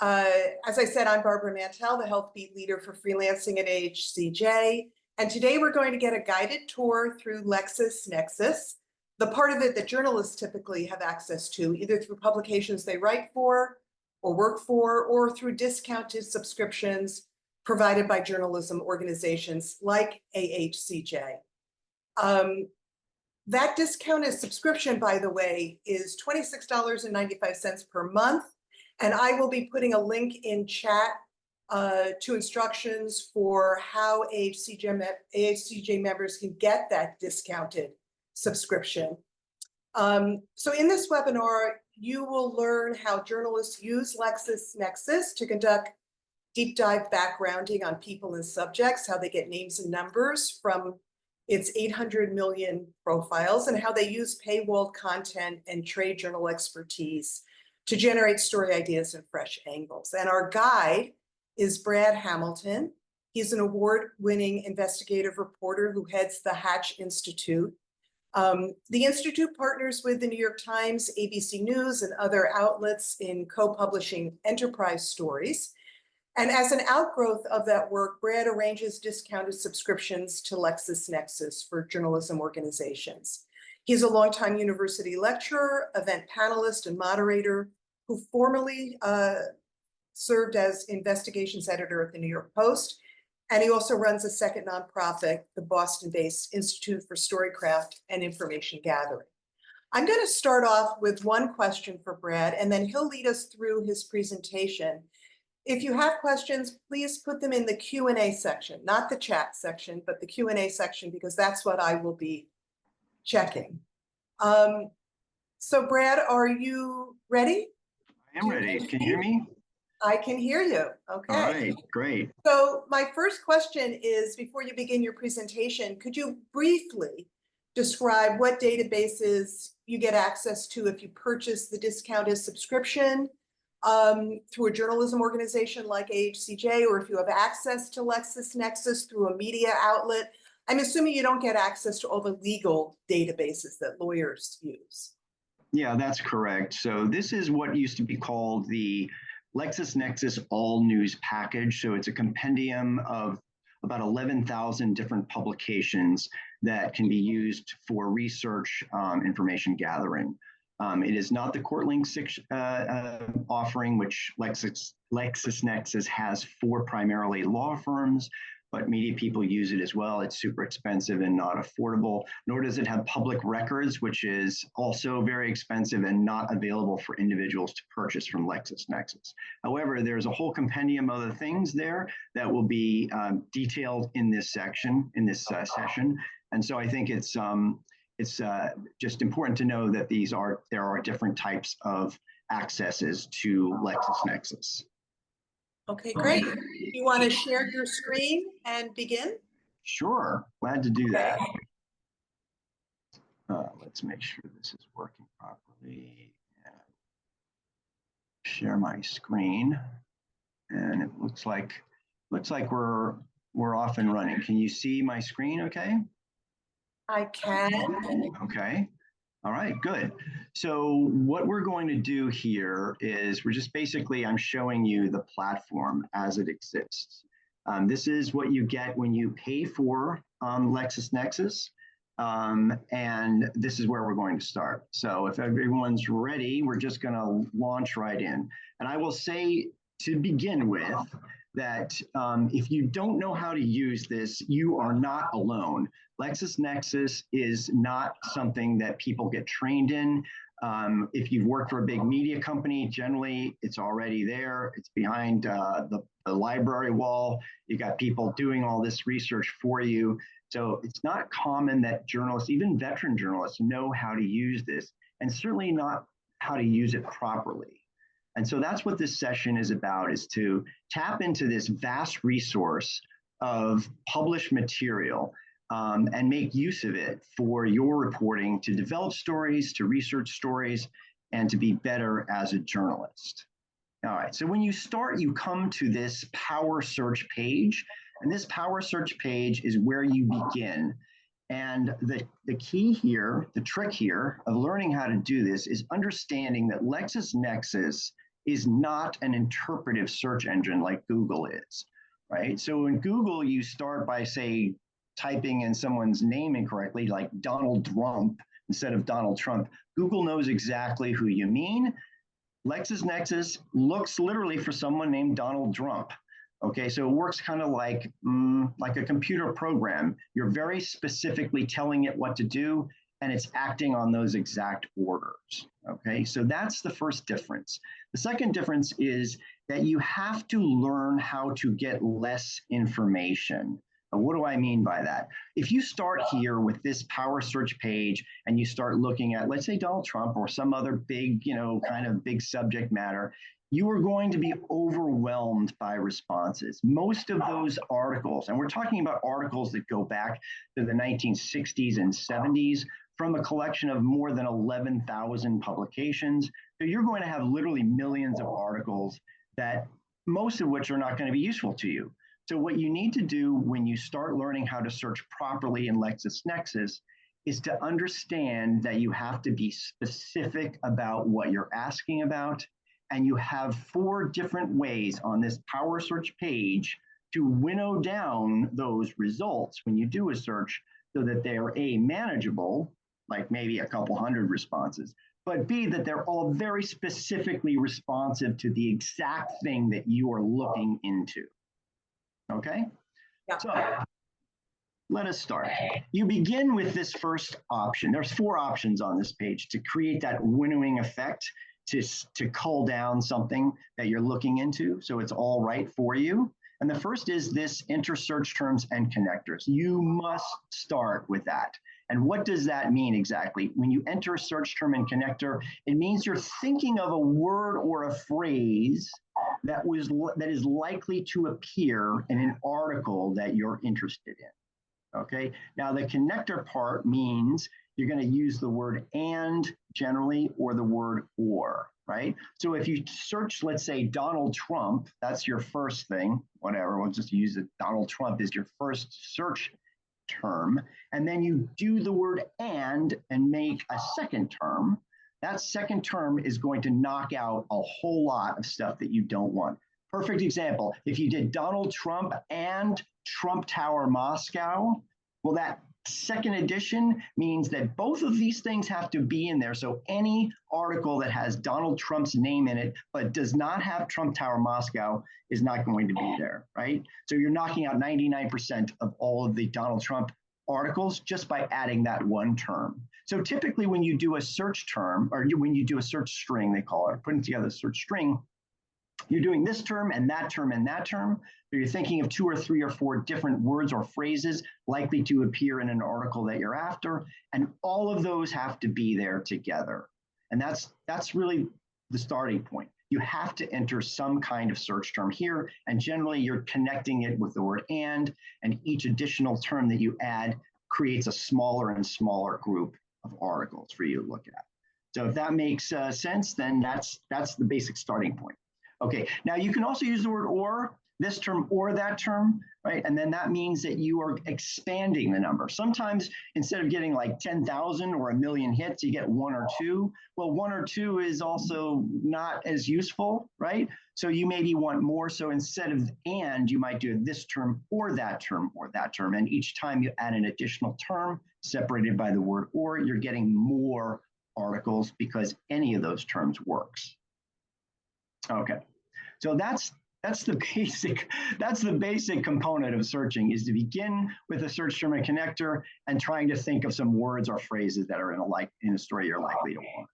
As I said, I'm Barbara Mantel, the Health Beat Leader for freelancing at AHCJ. And today we're going to get a guided tour through LexisNexis, the part of it that journalists typically have access to, either through publications they write for or work for, or through discounted subscriptions provided by journalism organizations like AHCJ. That discounted subscription, by the way, is $26.95 per month. And I will be putting a link in chat to instructions for how AHCJ members can get that discounted subscription. So in this webinar, you will learn how journalists use LexisNexis to conduct deep dive backgrounding on people and subjects, how they get names and numbers from its 800 million profiles, and how they use paywalled content and trade journal expertise to generate story ideas and fresh angles. And our guide is Brad Hamilton. He's an award-winning investigative reporter who heads the Hatch Institute. The Institute partners with the New York Times, ABC News, and other outlets in co-publishing enterprise stories. And as an outgrowth of that work, Brad arranges discounted subscriptions to LexisNexis for journalism organizations. He's a longtime university lecturer, event panelist, and moderator who formerly served as investigations editor at the New York Post. And he also runs a second nonprofit, the Boston-based Institute for Storycraft and Information Gathering. I'm going to start off with one question for Brad, and then he'll lead us through his presentation. If you have questions, please put them in the Q&A section, not the chat section, but the Q&A section, because that's what I will be checking. So Brad, are you ready? I am ready. Can you hear me? I can hear you. Okay. All right, great. So my first question is, before you begin your presentation, could you briefly describe what databases you get access to if you purchase the discounted subscription through a journalism organization like AHCJ, or if you have access to LexisNexis through a media outlet? I'm assuming you don't get access to all the legal databases that lawyers use. Yeah, that's correct. So this is what used to be called the LexisNexis All News Package. So it's a compendium of about 11,000 different publications that can be used for research information gathering. It is not the court-linked offering, which LexisNexis has for primarily law firms, but media people use it as well. It's super expensive and not affordable, nor does it have public records, which is also very expensive and not available for individuals to purchase from LexisNexis. However, there's a whole compendium of other things there that will be detailed in this section, in this session. And so I think it's just important to know that there are different types of accesses to LexisNexis. Okay, great. You want to share your screen and begin? Sure, glad to do that. Let's make sure this is working properly. Share my screen, and it looks like we're off and running. Can you see my screen? Okay. I can. Okay. All right, good. So what we're going to do here is I'm showing you the platform as it exists. This is what you get when you pay for LexisNexis, and this is where we're going to start. So if everyone's ready, we're just going to launch right in. And I will say to begin with that if you don't know how to use this, you are not alone. LexisNexis is not something that people get trained in. If you've worked for a big media company, generally it's already there. It's behind the library wall. You got people doing all this research for you. So it's not common that journalists, even veteran journalists, know how to use this, and certainly not how to use it properly. And so that's what this session is about, is to tap into this vast resource of published material and make use of it for your reporting, to develop stories, to research stories, and to be better as a journalist. All right, so when you start, you come to this Power Search page, and this Power Search page is where you begin. And the key here, the trick here of learning how to do this is understanding that LexisNexis is not an interpretive search engine like Google is, right? So in Google, you start by, say, typing in someone's name incorrectly, like Donald Trump instead of Donald Trump. Google knows exactly who you mean. LexisNexis looks literally for someone named Donald Trump. Okay, so it works kind of like a computer program. You're very specifically telling it what to do, and it's acting on those exact orders. Okay, so that's the first difference. The second difference is that you have to learn how to get less information. What do I mean by that? If you start here with this power search page and you start looking at, let's say, Donald Trump or some other big, kind of big subject matter, you are going to be overwhelmed by responses. Most of those articles, and we're talking about articles that go back to the 1960s and 70s, from a collection of more than 11,000 publications. So you're going to have literally millions of articles that most of which are not going to be useful to you. So what you need to do when you start learning how to search properly in LexisNexis is to understand that you have to be specific about what you're asking about. And you have 4 different ways on this power search page to winnow down those results when you do a search so that they are A, manageable, like maybe a couple hundred responses, but B, that they're all very specifically responsive to the exact thing that you are looking into. Okay? Yeah. So let us start. You begin with this first option. There's 4 options on this page to create that winnowing effect, to cull down something that you're looking into so it's all right for you. And the first is this enter search terms and connectors. You must start with that. And what does that mean exactly? When you enter a search term and connector, it means you're thinking of a word or a phrase that is likely to appear in an article that you're interested in. Okay, now the connector part means you're going to use the word and generally, or the word or, right? So if you search, let's say, Donald Trump, that's your first thing, whatever, we'll just use it. Donald Trump is your first search term. And then you do the word and make a second term. That second term is going to knock out a whole lot of stuff that you don't want. Perfect example, if you did Donald Trump and Trump Tower Moscow, well, that second addition means that both of these things have to be in there. So any article that has Donald Trump's name in it, but does not have Trump Tower Moscow is not going to be there, right? So you're knocking out 99% of all of the Donald Trump articles just by adding that one term. So typically when you do a search term, or when you do a search string, they call it, putting together a search string, you're doing this term and that term and that term. So you're thinking of 2 or 3 or 4 different words or phrases likely to appear in an article that you're after. And all of those have to be there together. And that's really the starting point. You have to enter some kind of search term here. And generally you're connecting it with the word and each additional term that you add creates a smaller and smaller group of articles for you to look at. So if that makes sense, then that's the basic starting point. Okay, now you can also use the word or, this term or that term, right? And then that means that you are expanding the number. Sometimes instead of getting like 10,000 or 1 million hits, you get 1 or 2. Well, 1 or 2 is also not as useful, right? So you maybe want more. So instead of and, you might do this term or that term or that term. And each time you add an additional term separated by the word or, you're getting more articles because any of those terms works. Okay, so that's the basic component of searching, is to begin with a search term and connector and trying to think of some words or phrases that are in a story you're likely to want.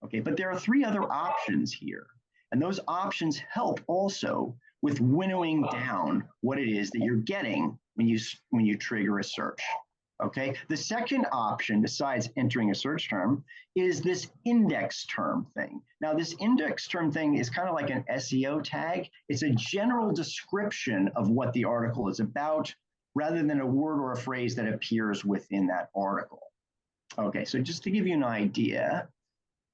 Okay, but there are 3 other options here, and those options help also with winnowing down what it is that you're getting when you trigger a search. Okay, the second option, besides entering a search term, is this index term thing. Now, this index term thing is kind of like an SEO tag. It's a general description of what the article is about, rather than a word or a phrase that appears within that article. Okay, so just to give you an idea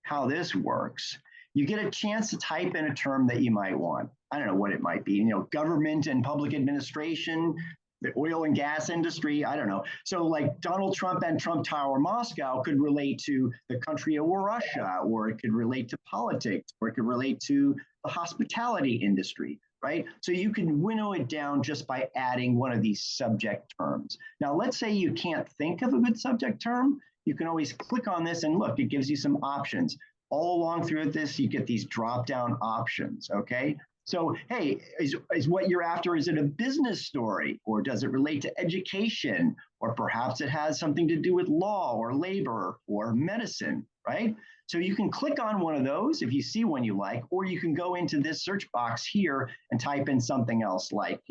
how this works, you get a chance to type in a term that you might want. I don't know what it might be, government and public administration, the oil and gas industry, I don't know. So like Donald Trump and Trump Tower Moscow could relate to the country of Russia, or it could relate to politics, or it could relate to the hospitality industry, right? So you can winnow it down just by adding one of these subject terms. Now, let's say you can't think of a good subject term. You can always click on this and look, it gives you some options. All along through this, you get these drop-down options, okay? So, hey, is what you're after, is it a business story, or does it relate to education, or perhaps it has something to do with law or labor or medicine, right? So you can click on one of those if you see one you like, or you can go into this search box here and type in something else like,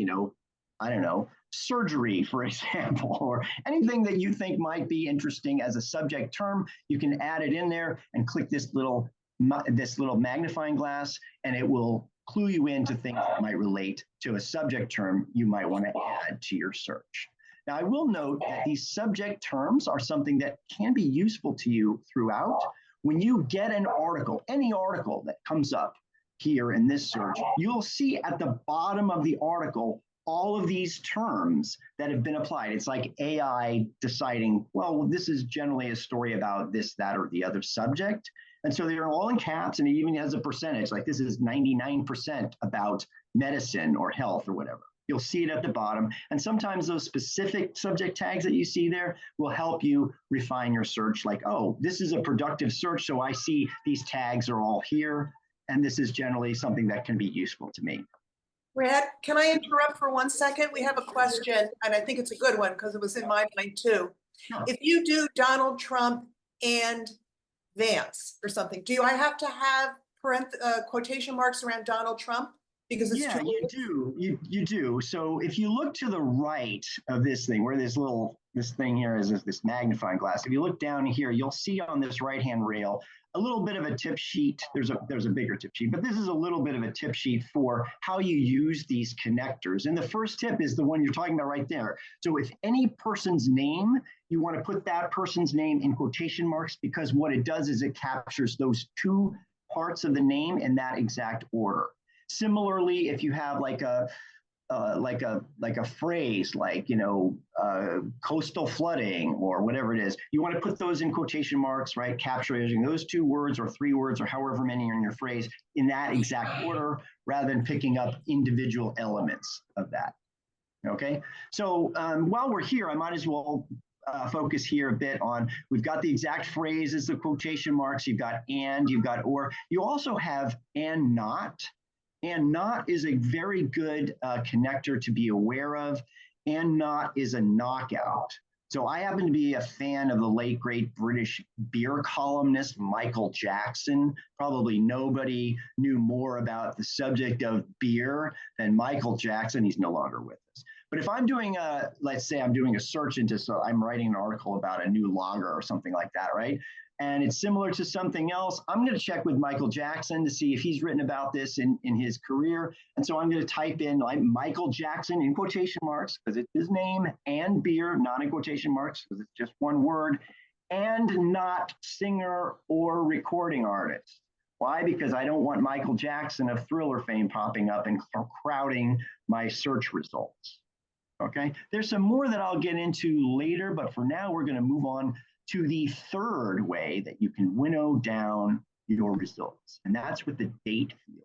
I don't know, surgery, for example, or anything that you think might be interesting as a subject term. You can add it in there and click this little magnifying glass, and it will clue you into things that might relate to a subject term you might want to add to your search. Now, I will note that these subject terms are something that can be useful to you throughout. When you get an article, any article that comes up here in this search, you'll see at the bottom of the article all of these terms that have been applied. It's like AI deciding, well, this is generally a story about this, that, or the other subject. And so they're all in caps, and it even has a percentage, like this is 99% about medicine or health or whatever. You'll see it at the bottom. And sometimes those specific subject tags that you see there will help you refine your search, like, oh, this is a productive search, so I see these tags are all here. And this is generally something that can be useful to me. Brad, can I interrupt for 1 second? We have a question, and I think it's a good one because it was in my mind too. No. If you do Donald Trump and Vance or something, do I have to have quotation marks around Donald Trump? Because it's yeah, you do. You do. So if you look to the right of this thing, where this thing here is this magnifying glass. If you look down here, you'll see on this right-hand rail a little bit of a tip sheet. There's a bigger tip sheet, but this is a little bit of a tip sheet for how you use these connectors. And the first tip is the one you're talking about right there. So if any person's name, you want to put that person's name in quotation marks, because what it does is it captures those two parts of the name in that exact order. Similarly, if you have like a phrase like, coastal flooding or whatever it is, you want to put those in quotation marks, right? Capturing those 2 words or 3 words or however many are in your phrase in that exact order, rather than picking up individual elements of that. Okay, so while we're here, I might as well focus here a bit on, we've got the exact phrases, the quotation marks, you've got and, you've got or, you also have and not. And not is a very good connector to be aware of. And not is a knockout. So I happen to be a fan of the late, great British beer columnist, Michael Jackson. Probably nobody knew more about the subject of beer than Michael Jackson. He's no longer with us. But if I'm doing let's say I'm doing a search into, so I'm writing an article about a new lager or something like that, right? And it's similar to something else, I'm going to check with Michael Jackson to see if he's written about this in his career. And so I'm going to type in like Michael Jackson in quotation marks, because it's his name, and beer, not in quotation marks, because it's just one word, and not singer or recording artist. Why? Because I don't want Michael Jackson of Thriller fame popping up and crowding my search results. Okay, there's some more that I'll get into later, but for now, we're going to move on to the third way that you can winnow down your results, and that's with the date field.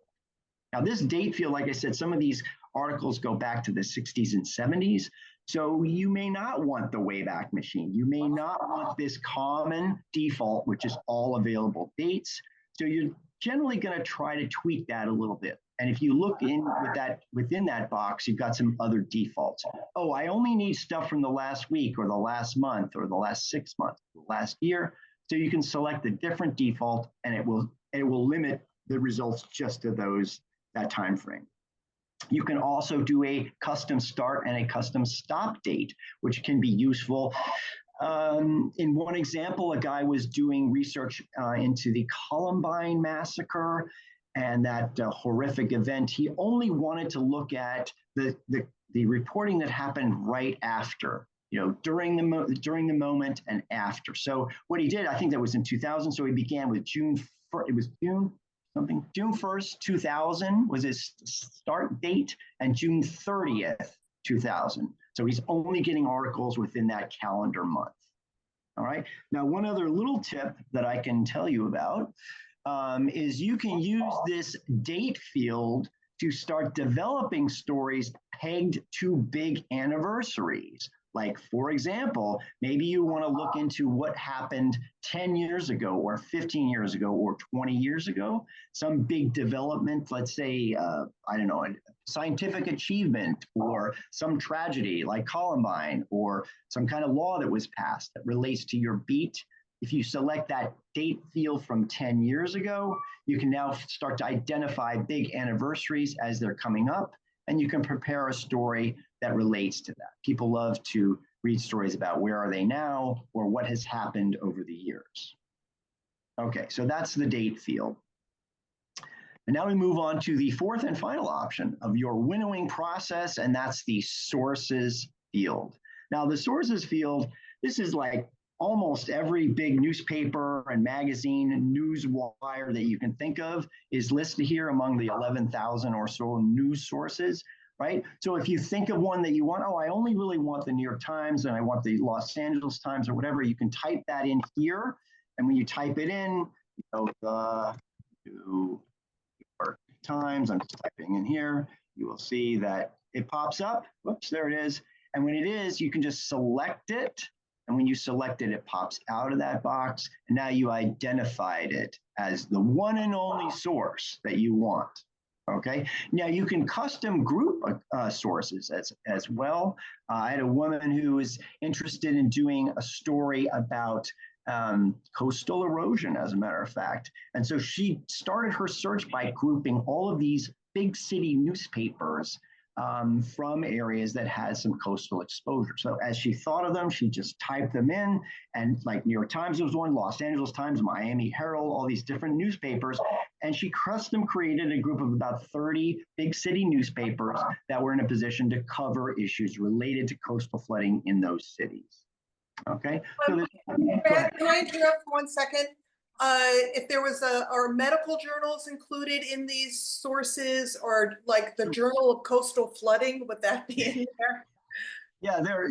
Now, this date field, like I said, some of these articles go back to the 60s and 70s, so you may not want the Wayback Machine. You may not want this common default, which is all available dates. So you're generally going to try to tweak that a little bit. And if you look in with that, within that box, you've got some other defaults. Oh, I only need stuff from the last week or the last month or the last 6 months, the last year. So you can select a different default, and it will limit the results just to that time frame. You can also do a custom start and a custom stop date, which can be useful. In one example, a guy was doing research into the Columbine massacre and that horrific event. He only wanted to look at the reporting that happened right after, during the moment and after. So what he did, I think that was in 2000. So he began with June 1st, 2000 was his start date, and June 30th, 2000 So he's only getting articles within that calendar month. All right. Now, one other little tip that I can tell you about is you can use this date field to start developing stories pegged to big anniversaries. Like, for example, maybe you want to look into what happened 10 years ago or 15 years ago or 20 years ago, some big development, let's say, I don't know, a scientific achievement or some tragedy like Columbine or some kind of law that was passed that relates to your beat. If you select that date field from 10 years ago, you can now start to identify big anniversaries as they're coming up, and you can prepare a story that relates to that. People love to read stories about where are they now or what has happened over the years. Okay, so that's the date field. And now we move on to the fourth and final option of your winnowing process, and that's the sources field. Now, the sources field, this is like almost every big newspaper and magazine, news wire that you can think of is listed here among the 11,000 or so news sources, right? So if you think of one that you want, oh, I only really want the New York Times and I want the Los Angeles Times or whatever, you can type that in here. And when you type it in, you go the New York Times, I'm just typing in here, you will see that it pops up. Whoops, there it is. And when it is, you can just select it. And when you select it, it pops out of that box. And now you identified it as the one and only source that you want. Okay. Now you can custom group sources as well. I had a woman who was interested in doing a story about coastal erosion, as a matter of fact. And so she started her search by grouping all of these big city newspapers from areas that had some coastal exposure. So as she thought of them, she just typed them in, and like New York Times was one, Los Angeles Times, Miami Herald, all these different newspapers. And she custom created a group of about 30 big city newspapers that were in a position to cover issues related to coastal flooding in those cities. Okay. So Brad, can I interrupt for 1 second? If there was are medical journals included in these sources, or like the Journal of Coastal Flooding, would that be in there? Yeah, there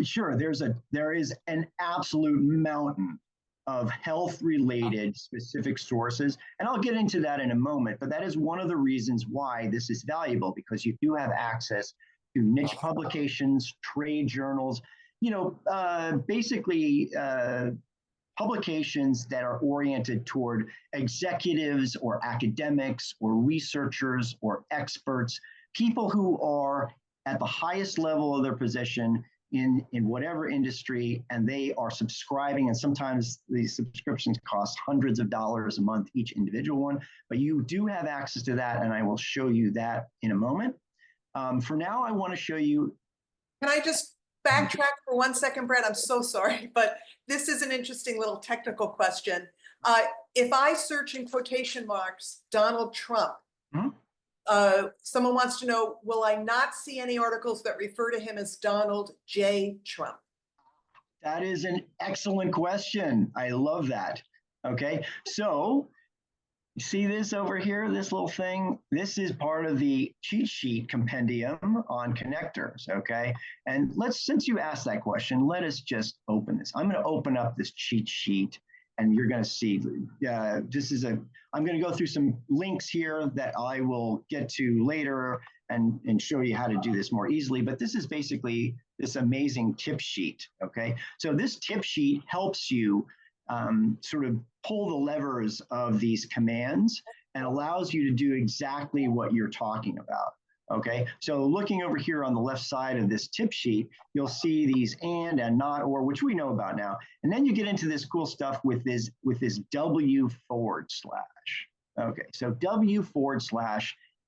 is an absolute mountain of health-related specific sources, and I'll get into that in a moment, but that is one of the reasons why this is valuable, because you do have access to niche publications, trade journals, basically publications that are oriented toward executives or academics or researchers or experts, people who are at the highest level of their position in whatever industry, and they are subscribing, and sometimes these subscriptions cost hundreds of dollars a month, each individual one, but you do have access to that, and I will show you that in a moment. For now, I want to show you. Can I just backtrack for 1 second, Brad? I'm so sorry, but this is an interesting little technical question. If I search in quotation marks Donald Trump, someone wants to know, will I not see any articles that refer to him as Donald J. Trump? That is an excellent question. I love that. Okay, so you see this over here, this little thing? This is part of the cheat sheet compendium on connectors, okay? And since you asked that question, let us just open this. I'm gonna open up this cheat sheet, and you're gonna see, I'm gonna go through some links here that I will get to later and show you how to do this more easily, but this is basically this amazing tip sheet, okay? So this tip sheet helps you sort of pull the levers of these commands and allows you to do exactly what you're talking about. Okay, so looking over here on the left side of this tip sheet, you'll see these and not or, which we know about now. And then you get into this cool stuff with this W/. Okay, so W/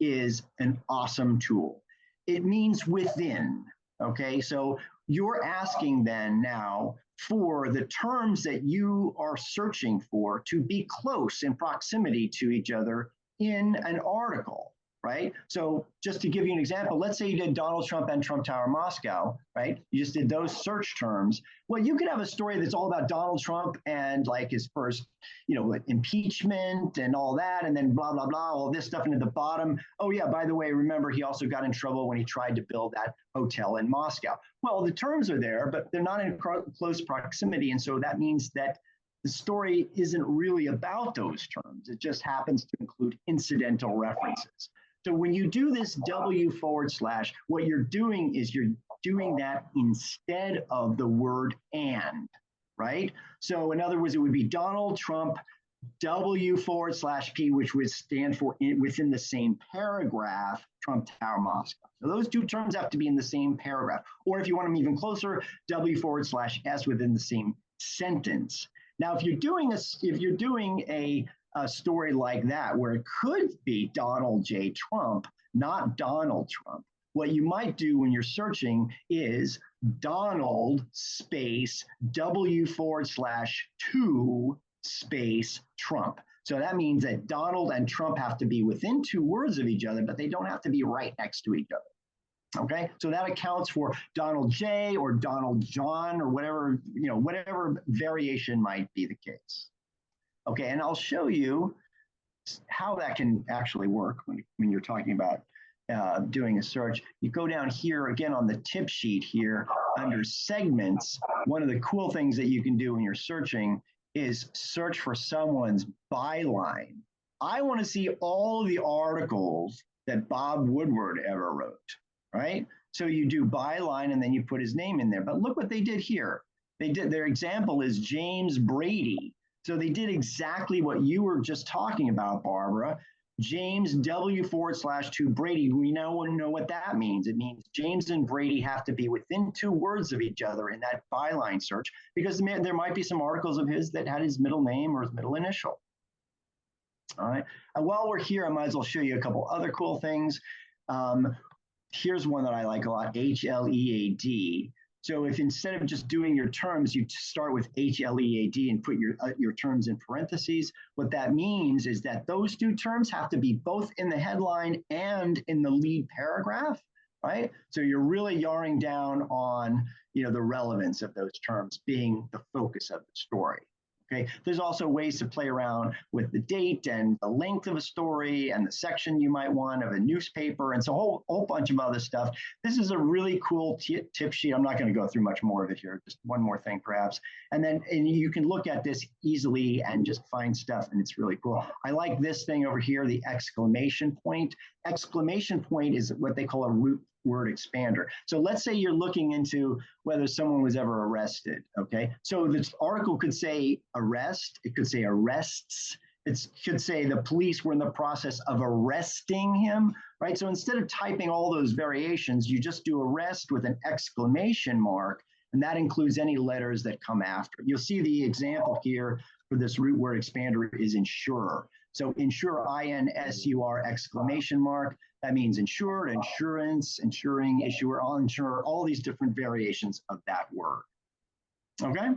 is an awesome tool. It means within. Okay, so you're asking then now for the terms that you are searching for to be close in proximity to each other in an article, right? So just to give you an example, let's say you did Donald Trump and Trump Tower Moscow, right? You just did those search terms. Well, you could have a story that's all about Donald Trump and like his first, like impeachment and all that, and then blah, blah, blah, all this stuff. And at the bottom, oh yeah, by the way, remember he also got in trouble when he tried to build that hotel in Moscow. Well, the terms are there, but they're not in close proximity. And so that means that the story isn't really about those terms. It just happens to include incidental references. So when you do this W//, what you're doing is you're doing that instead of the word and, right? So in other words, it would be Donald Trump W/P, which would stand for within the same paragraph, Trump Tower Moscow. So those two terms have to be in the same paragraph. Or if you want them even closer, W/S within the same sentence. Now, if you're doing a story like that, where it could be Donald J. Trump, not Donald Trump, what you might do when you're searching is Donald space W/2 space Trump. So that means that Donald and Trump have to be within 2 words of each other, but they don't have to be right next to each other. Okay, so that accounts for Donald J or Donald John or whatever, whatever variation might be the case. Okay, and I'll show you how that can actually work when you're talking about doing a search. You go down here again on the tip sheet here under segments. One of the cool things that you can do when you're searching is search for someone's byline. I want to see all the articles that Bob Woodward ever wrote, right? So you do byline and then you put his name in there. But look what they did here. Their example is James Brady. So they did exactly what you were just talking about, Barbara. James W/2 Brady. We now know what that means. It means James and Brady have to be within 2 words of each other in that byline search, because there might be some articles of his that had his middle name or his middle initial. All right. And while we're here, I might as well show you a couple other cool things. Here's one that I like a lot, HLEAD. So if instead of just doing your terms, you start with HLEAD and put your terms in parentheses, what that means is that those 2 terms have to be both in the headline and in the lead paragraph, right? So you're really yarring down on, the relevance of those terms being the focus of the story. Okay, there's also ways to play around with the date and the length of a story and the section you might want of a newspaper, and so a whole bunch of other stuff. This is a really cool tip sheet. I'm not going to go through much more of it here, just one more thing perhaps. And you can look at this easily and just find stuff, and it's really cool. I like this thing over here, the exclamation point. Exclamation point is what they call a root word expander. So let's say you're looking into whether someone was ever arrested, okay? So this article could say arrest, it could say arrests, it could say the police were in the process of arresting him, right? So instead of typing all those variations, you just do arrest with an exclamation mark, and that includes any letters that come after. You'll see the example here for this root word expander is insurer. So insure, INSUR exclamation mark. That means insured, insurance, insuring, issuer, all insurer, all these different variations of that word. Okay.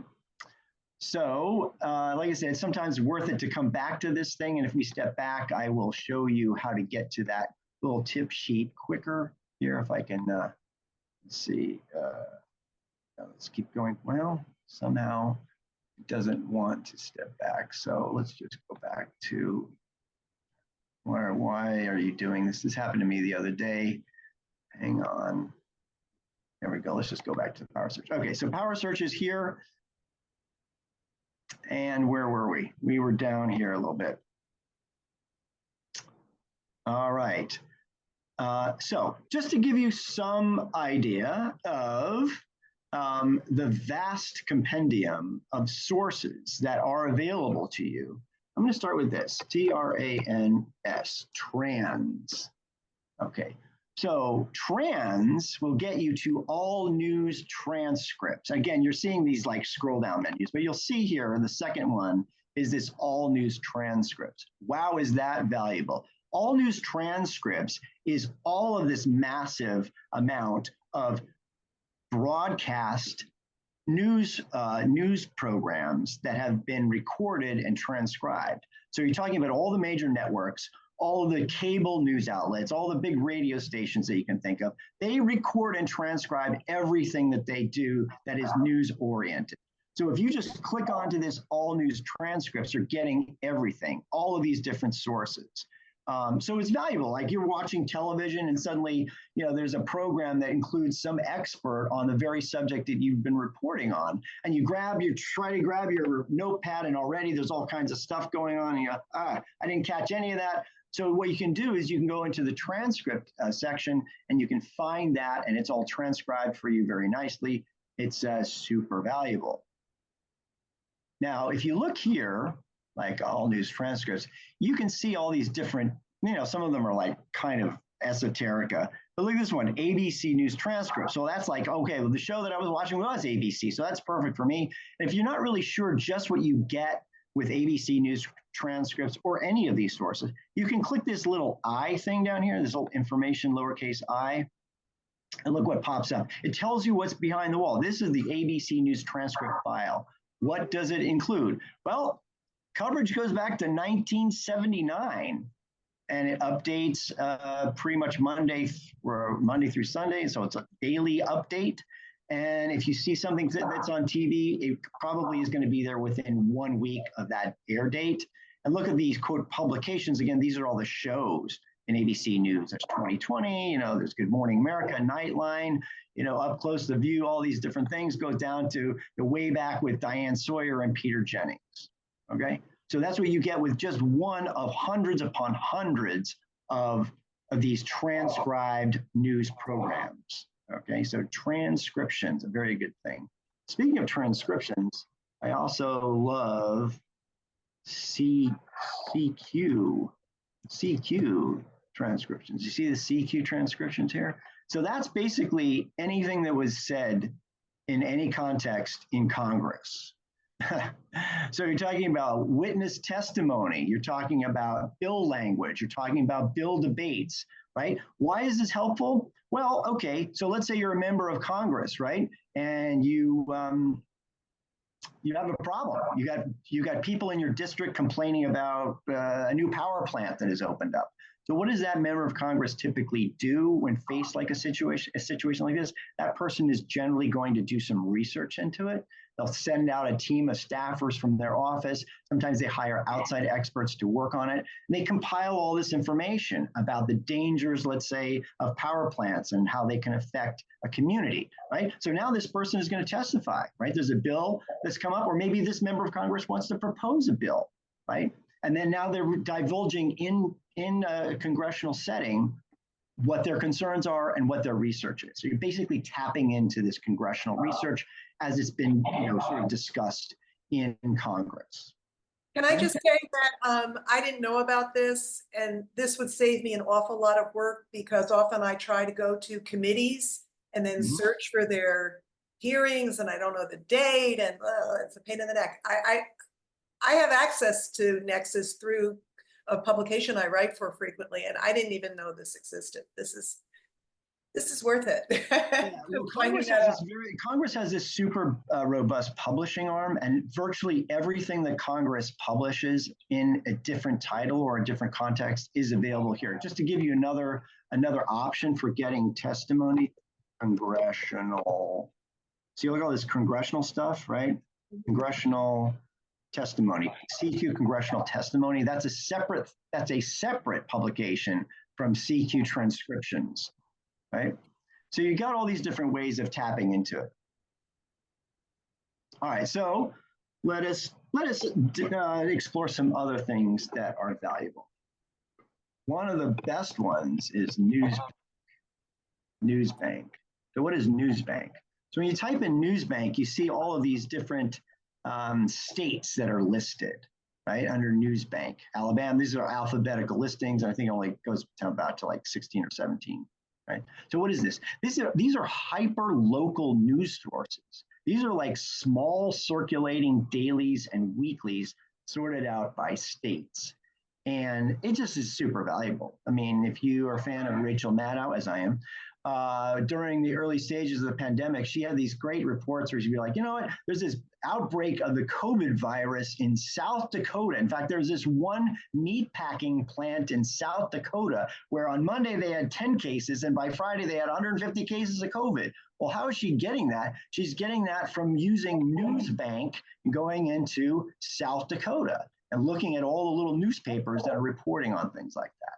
So like I said, sometimes it's worth it to come back to this thing. And if we step back, I will show you how to get to that little tip sheet quicker here. If I can, let's see, let's keep going. Well, somehow it doesn't want to step back. So let's just go back to why are you doing this? This happened to me the other day. Hang on. There we go. Let's just go back to the power search. Okay, so power search is here. And where were we? We were down here a little bit. All right. So just to give you some idea of the vast compendium of sources that are available to you, I'm going to start with this, TRANS, trans. Okay, so trans will get you to all news transcripts. Again, you're seeing these like scroll down menus, but you'll see here the second one is this all news transcripts. Wow, is that valuable? All news transcripts is all of this massive amount of broadcast news programs that have been recorded and transcribed. So you're talking about all the major networks, all of the cable news outlets, all the big radio stations that you can think of, they record and transcribe everything that they do that is news oriented. So if you just click onto this all news transcripts, you're getting everything, all of these different sources. So it's valuable. Like you're watching television and suddenly, there's a program that includes some expert on the very subject that you've been reporting on, and you try to grab your notepad, and already there's all kinds of stuff going on. And you go, I didn't catch any of that. So what you can do is you can go into the transcript section and you can find that, and it's all transcribed for you very nicely. It's super valuable. Now, if you look here, like all news transcripts, you can see all these different, some of them are like kind of esoterica. But look at this one, ABC News Transcript. So that's like, okay, well, the show that I was watching was ABC, so that's perfect for me. And if you're not really sure just what you get with ABC News Transcripts or any of these sources, you can click this little I thing down here, this little information, lowercase I, and look what pops up. It tells you what's behind the wall. This is the ABC News Transcript file. What does it include? Well, coverage goes back to 1979, and it updates pretty much Monday through Sunday, so it's a daily update. And if you see something that's on TV, it probably is going to be there within 1 week of that air date. And look at these quote publications. Again, these are all the shows in ABC News. There's 2020, there's Good Morning America, Nightline, Up Close, The View, all these different things go down to the way back with Diane Sawyer and Peter Jennings. Okay, so that's what you get with just one of hundreds upon hundreds of these transcribed news programs. Okay, so transcriptions, a very good thing. Speaking of transcriptions, I also love CQ transcriptions. You see the CQ transcriptions here? So that's basically anything that was said in any context in Congress. So you're talking about witness testimony, you're talking about bill language, you're talking about bill debates, right? Why is this helpful? Well, okay, so let's say you're a member of Congress, right? And you have a problem. You got people in your district complaining about a new power plant that has opened up. So what does that member of Congress typically do when faced like a situation like this? That person is generally going to do some research into it. They'll send out a team of staffers from their office. Sometimes they hire outside experts to work on it. And they compile all this information about the dangers, let's say, of power plants and how they can affect a community, right? So now this person is going to testify, right? There's a bill that's come up, or maybe this member of Congress wants to propose a bill, right? And then now they're divulging in a congressional setting what their concerns are and what their research is. So you're basically tapping into this congressional research as it's been, sort of discussed in Congress. Can I just say that I didn't know about this, and this would save me an awful lot of work, because often I try to go to committees and then search for their hearings, and I don't know the date, and it's a pain in the neck. I have access to Nexis through a publication I write for frequently, and I didn't even know this existed. This is worth it. Yeah, well, Congress has this super robust publishing arm, and virtually everything that Congress publishes in a different title or a different context is available here. Just to give you another option for getting testimony, congressional. See, look at all this congressional stuff, right? Congressional testimony, CQ congressional testimony. That's a separate publication from CQ transcriptions. Right? So you got all these different ways of tapping into it. All right, so let us explore some other things that are valuable. One of the best ones is Newsbank. So what is Newsbank? So when you type in Newsbank, you see all of these different states that are listed, right, under Newsbank. Alabama, these are alphabetical listings. I think it only goes about to like 16 or 17. Right. So what is this? These are hyper local news sources. These are like small circulating dailies and weeklies sorted out by states. And it just is super valuable. I mean, if you are a fan of Rachel Maddow, as I am, during the early stages of the pandemic, she had these great reports where she'd be like, you know what, there's this outbreak of the COVID virus in South Dakota. In fact, there's this one meat packing plant in South Dakota where on Monday they had 10 cases and by Friday they had 150 cases of COVID. Well, how is she getting that? She's getting that from using Newsbank, going into South Dakota and looking at all the little newspapers that are reporting on things like that.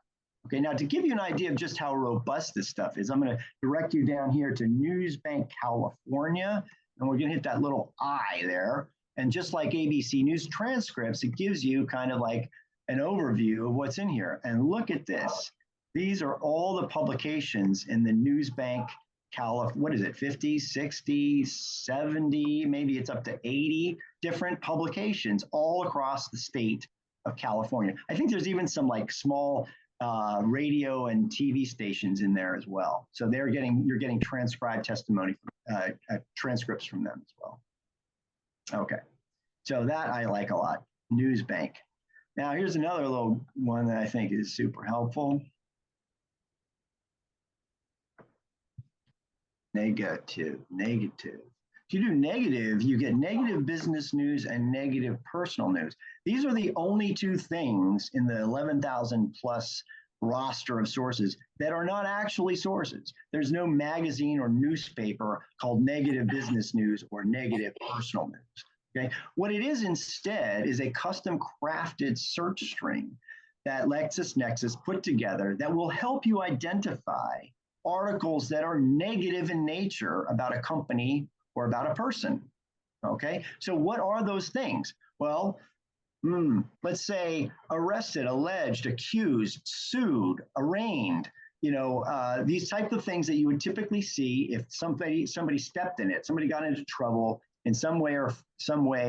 Okay, now to give you an idea of just how robust this stuff is, I'm going to direct you down here to Newsbank, California, and we're going to hit that little I there. And just like ABC News transcripts, it gives you kind of like an overview of what's in here. And look at this. These are all the publications in the Newsbank, what is it, 50, 60, 70, maybe it's up to 80 different publications all across the state of California. I think there's even some like small radio and TV stations in there as well. So you're getting transcribed testimony, transcripts from them as well. Okay, so that I like a lot, Newsbank. Now here's another little one that I think is super helpful. Negative. If you do negative, you get negative business news and negative personal news. These are the only two things in the 11,000 plus roster of sources that are not actually sources. There's no magazine or newspaper called negative business news or negative personal news. Okay, what it is instead is a custom crafted search string that LexisNexis put together that will help you identify articles that are negative in nature about a company or about a person. Okay, so what are those things? Well, let's say arrested, alleged, accused, sued, arraigned, these type of things that you would typically see if somebody stepped in it, somebody got into trouble in some way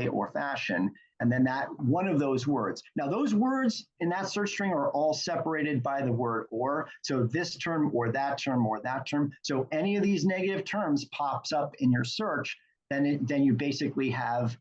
or fashion, and then that one of those words. Now those words in that search string are all separated by the word or, so this term or that term or that term. So any of these negative terms pops up in your search, then you basically have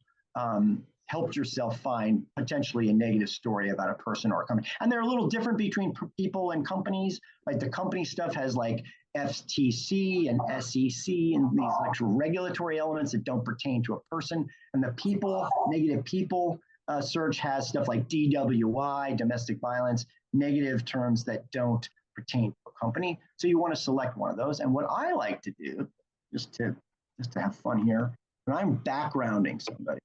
helped yourself find potentially a negative story about a person or a company. And they're a little different between people and companies. Like the company stuff has like FTC and SEC and these actual regulatory elements that don't pertain to a person. And the people, negative people search has stuff like DWI, domestic violence, negative terms that don't pertain to a company. So you want to select one of those. And what I like to do, just to have fun here, when I'm backgrounding somebody,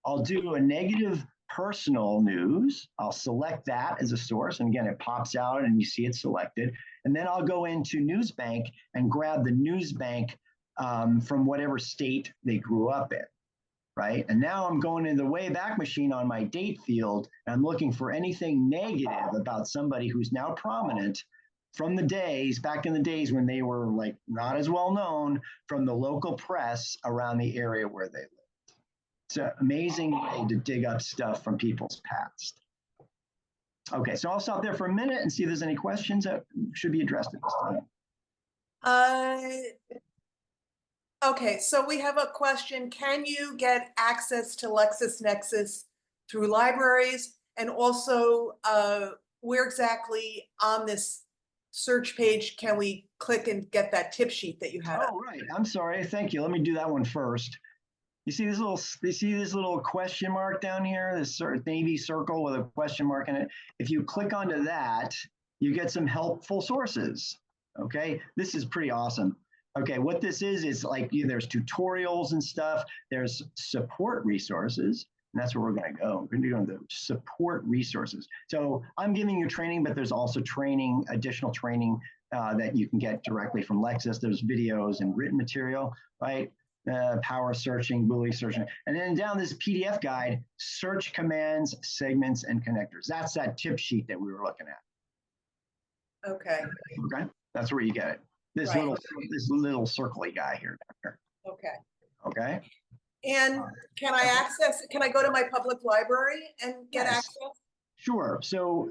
I'll do a negative personal news. I'll select that as a source. And again, it pops out and you see it selected. And then I'll go into Newsbank and grab the Newsbank from whatever state they grew up in, right? And now I'm going in the Wayback Machine on my date field, and I'm looking for anything negative about somebody who's now prominent from the days, back in the days when they were like not as well known, from the local press around the area where they lived. It's an amazing way to dig up stuff from people's past. Okay, so I'll stop there for a minute and see if there's any questions that should be addressed at this time. Okay, so we have a question. Can you get access to LexisNexis through libraries? And also, where exactly on this search page can we click and get that tip sheet that you had? Oh, right. I'm sorry. Thank you. Let me do that one first. You see this little question mark down here, this navy circle with a question mark in it. If you click onto that, you get some helpful sources. Okay, this is pretty awesome. Okay, what this is like there's tutorials and stuff. There's support resources, and that's where we're going to go. We're going to go into support resources. So I'm giving you training, but there's also training, additional training that you can get directly from Lexis. There's videos and written material, right? Power searching, Boolean searching, and then down this PDF guide, search commands, segments, and connectors. That's that tip sheet that we were looking at. Okay. Okay, that's where you get it. This little circly guy here. Okay. Okay. And can I go to my public library and get access? Sure. So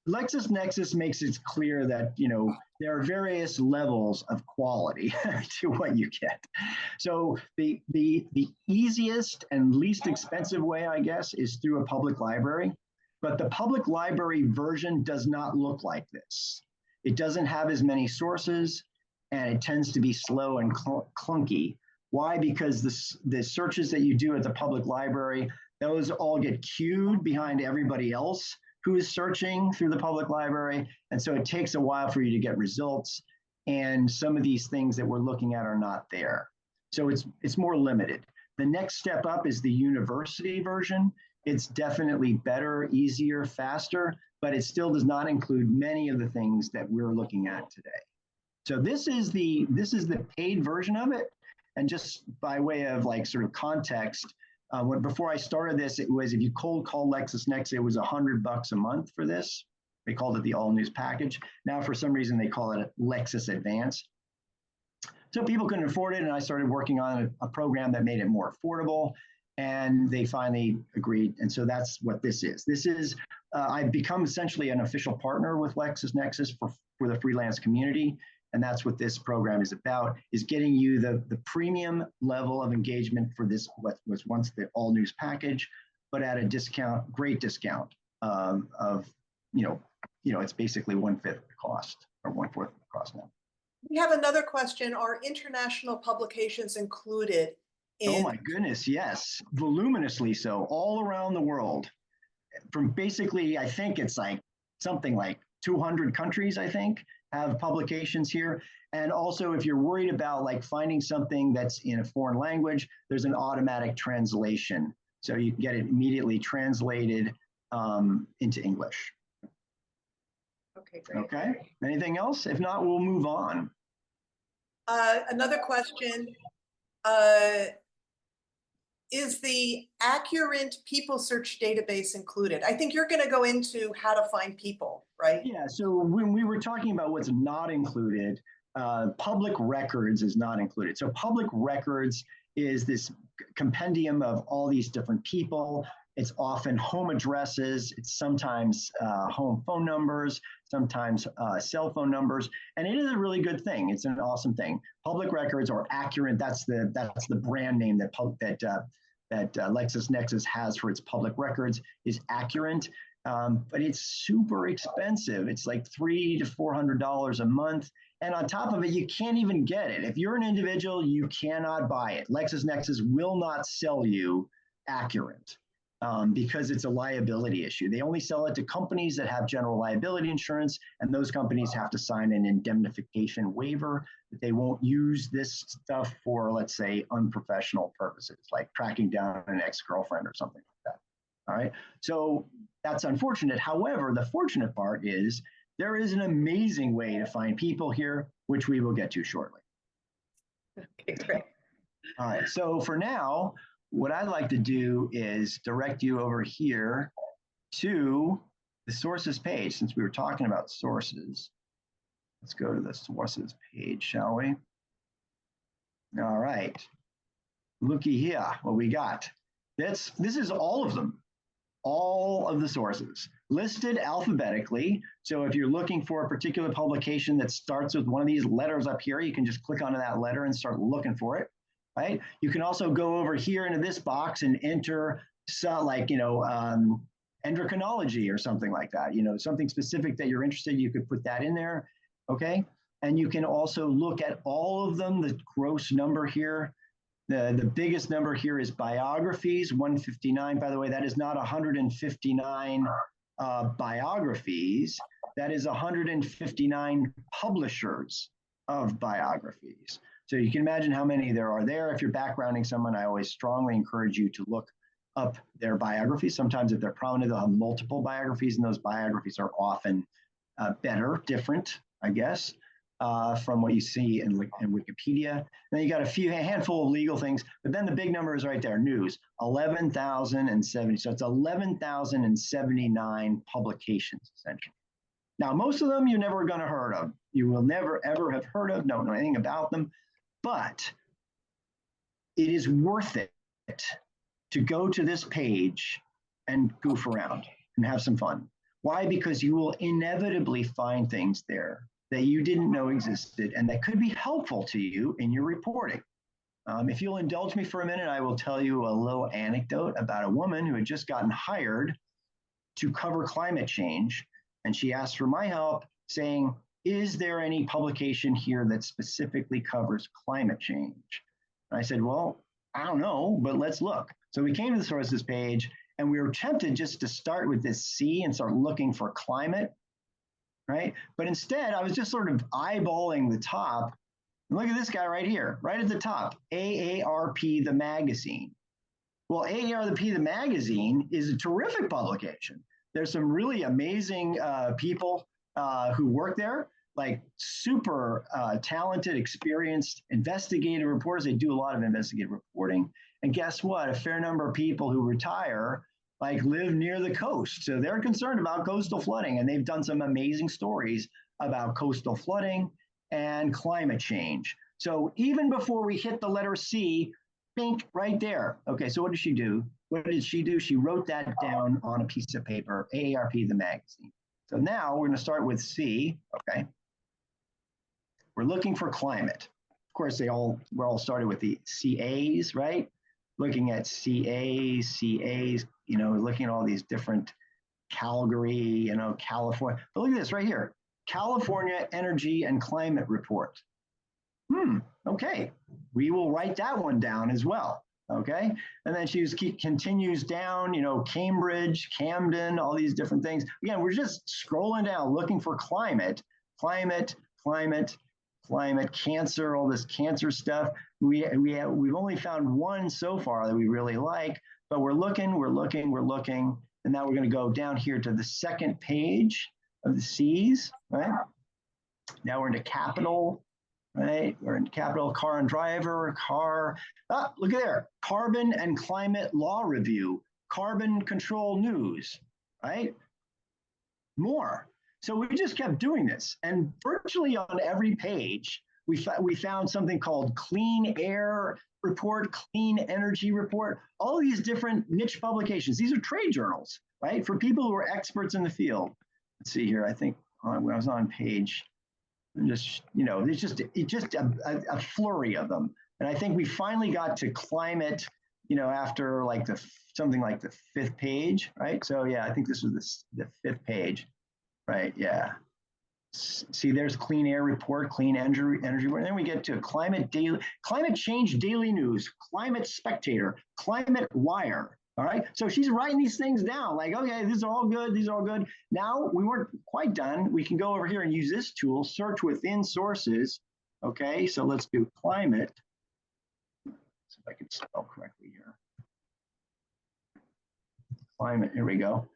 LexisNexis makes it clear that, there are various levels of quality to what you get. So the easiest and least expensive way, I guess, is through a public library. But the public library version does not look like this. It doesn't have as many sources. and it tends to be slow and clunky. Why? Because the searches that you do at the public library, those all get queued behind everybody else who is searching through the public library. And so it takes a while for you to get results. And some of these things that we're looking at are not there. So it's more limited. The next step up is the university version. It's definitely better, easier, faster, but it still does not include many of the things that we're looking at today. So this is the paid version of it. And just by way of like sort of context, before I started this, it was, if you cold call LexisNexis, it was $100 a month for this. They called it the all news package. Now, for some reason, they call it Lexis Advanced. So people couldn't afford it, and I started working on a program that made it more affordable, and they finally agreed. And so that's what this is. This is, I've become essentially an official partner with LexisNexis for the freelance community. And that's what this program is about, is getting you the premium level of engagement for this, what was once the all news package, but at a discount, great discount of, it's basically 1/5 the cost, or 1/4 of the cost now. We have another question. Are international publications included in? Oh my goodness, yes, voluminously so, all around the world. From basically, I think it's like something like 200 countries, I think, have publications here. And also, if you're worried about like finding something that's in a foreign language, there's an automatic translation. So you can get it immediately translated into English. Okay, great. Okay, anything else? If not, we'll move on. Another question, is the Accurate People Search database included? I think you're going to go into how to find people, right? Yeah, so when we were talking about what's not included, public records is not included. So public records is this compendium of all these different people. It's often home addresses. It's sometimes home phone numbers, sometimes cell phone numbers, and it is a really good thing. It's an awesome thing. Public records are accurate. That's the brand name that LexisNexis has for its public records, is Accurate. But it's super expensive. It's like $300 to $400 a month. And on top of it, you can't even get it. If you're an individual, you cannot buy it. LexisNexis will not sell you Accurate because it's a liability issue. They only sell it to companies that have general liability insurance, and those companies have to sign an indemnification waiver that they won't use this stuff for, let's say, unprofessional purposes, like tracking down an ex-girlfriend or something like that. All right, so that's unfortunate. However, the fortunate part is there is an amazing way to find people here, which we will get to shortly. Okay, great. All right, so for now, what I'd like to do is direct you over here to the sources page. Since we were talking about sources, let's go to the sources page, shall we? All right, looky here, what we got. This is all of them. All of the sources listed alphabetically. So if you're looking for a particular publication that starts with one of these letters up here, you can just click onto that letter and start looking for it, right? You can also go over here into this box and enter endocrinology or something like that, something specific that you're interested in, you could put that in there, okay? And you can also look at all of them, the gross number here. The biggest number here is biographies, 159. By the way, that is not 159 biographies. That is 159 publishers of biographies. So you can imagine how many there are there. If you're backgrounding someone, I always strongly encourage you to look up their biographies. Sometimes if they're prominent, they'll have multiple biographies, and those biographies are often better, different, I guess, from what you see in Wikipedia. Then you got a handful of legal things, but then the big number is right there, news, 11,070. So it's 11,079 publications, essentially. Now, most of them you're never going to heard of. You will never, ever have heard of, don't know anything about them, but it is worth it to go to this page and goof around and have some fun. Why? Because you will inevitably find things there that you didn't know existed and that could be helpful to you in your reporting. If you'll indulge me for a minute, I will tell you a little anecdote about a woman who had just gotten hired to cover climate change. And she asked for my help, saying, is there any publication here that specifically covers climate change? And I said, well, I don't know, but let's look. So we came to the sources page, and we were tempted just to start with this C and start looking for climate, right? But instead, I was just sort of eyeballing the top. And look at this guy right here, right at the top, AARP, the magazine. Well, AARP, the magazine is a terrific publication. There's some really amazing people who work there, like super talented, experienced investigative reporters. They do a lot of investigative reporting. And guess what? A fair number of people who retire like live near the coast. So they're concerned about coastal flooding, and they've done some amazing stories about coastal flooding and climate change. So even before we hit the letter C, pink right there. Okay, so what did she do? What did she do? She wrote that down on a piece of paper, AARP, the magazine. So now we're gonna start with C, okay? We're looking for climate. Of course, we're all started with the CAs, right? Looking at CAs, you know, looking at all these different Calgary, you know, California. But look at this right here, California Energy and Climate Report. Okay, we will write that one down as well, okay? And then she continues down, you know, Cambridge, Camden, all these different things. Again, we're just scrolling down, looking for climate, cancer, all this cancer stuff. We've only found one so far that we really like, but we're looking, and now we're going to go down here to the second page of the C's, right? Now we're into capital, right? We're in capital, car and driver, look at there, carbon and climate law review, carbon control news, right? More. So we just kept doing this, and virtually on every page, we found something called Clean Air Report, Clean Energy Report, all these different niche publications. These are trade journals, right? For people who are experts in the field. Let's see here, I think when I was on page, just, you know, it's just a flurry of them. And I think we finally got to climate, you know, after like something like the 5th page, right? So yeah, I think this was the 5th page. Right, yeah. See, there's Clean Air Report, Clean Energy Report. And then we get to Climate Change Daily News, Climate Spectator, Climate Wire. All right, so she's writing these things down like, okay, these are all good, these are all good. Now we weren't quite done. We can go over here and use this tool, search within sources. Okay, so let's do climate. See if I can spell correctly here. Climate, here we go.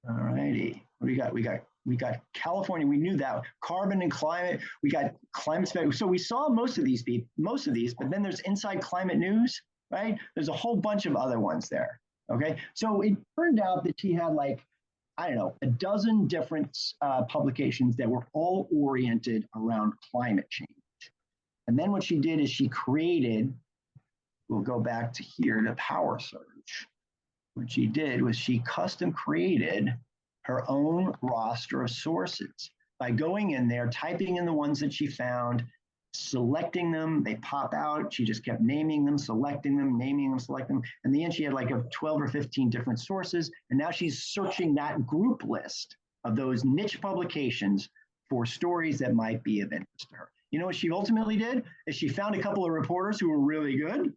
All righty, what do we got? We got California. We knew that carbon and climate. We got climate spec. So we saw most of these, but then there's Inside Climate News, right? There's a whole bunch of other ones there. Okay, so it turned out that she had like, I don't know, a dozen different publications that were all oriented around climate change. And then what she did is she created. We'll go back to here to Power Search. What she did was she custom created her own roster of sources by going in there, typing in the ones that she found, selecting them, they pop out. She just kept naming them, selecting them, naming them, selecting them. In the end, she had like 12 or 15 different sources. And now she's searching that group list of those niche publications for stories that might be of interest to her. You know what she ultimately did? Is she found a couple of reporters who were really good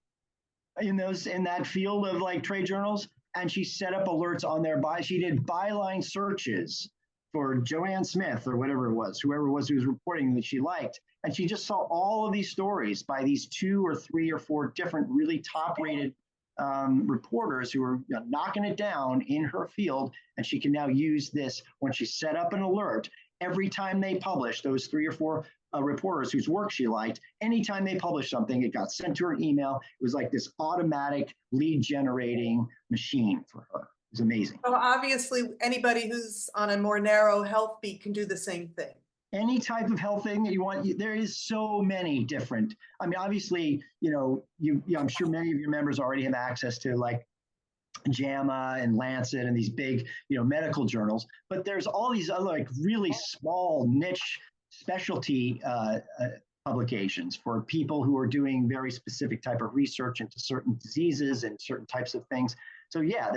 in that field of like trade journals. And she set up alerts on their she did byline searches for Joanne Smith or whatever it was, whoever it was who was reporting that she liked. And she just saw all of these stories by these 2 or 3 or 4 different really top rated reporters who were knocking it down in her field. And she can now use this when she set up an alert. Every time they publish, those 3 or 4 reporters whose work she liked, anytime they published something, it got sent to her email. It was like this automatic lead generating machine for her. It was amazing. So obviously, anybody who's on a more narrow health beat can do the same thing. Any type of health thing that you want, there is so many different. I mean, obviously, you know, I'm sure many of your members already have access to like JAMA and Lancet and these big, you know, medical journals. But there's all these other like really small niche specialty publications for people who are doing very specific type of research into certain diseases and certain types of things. So yeah,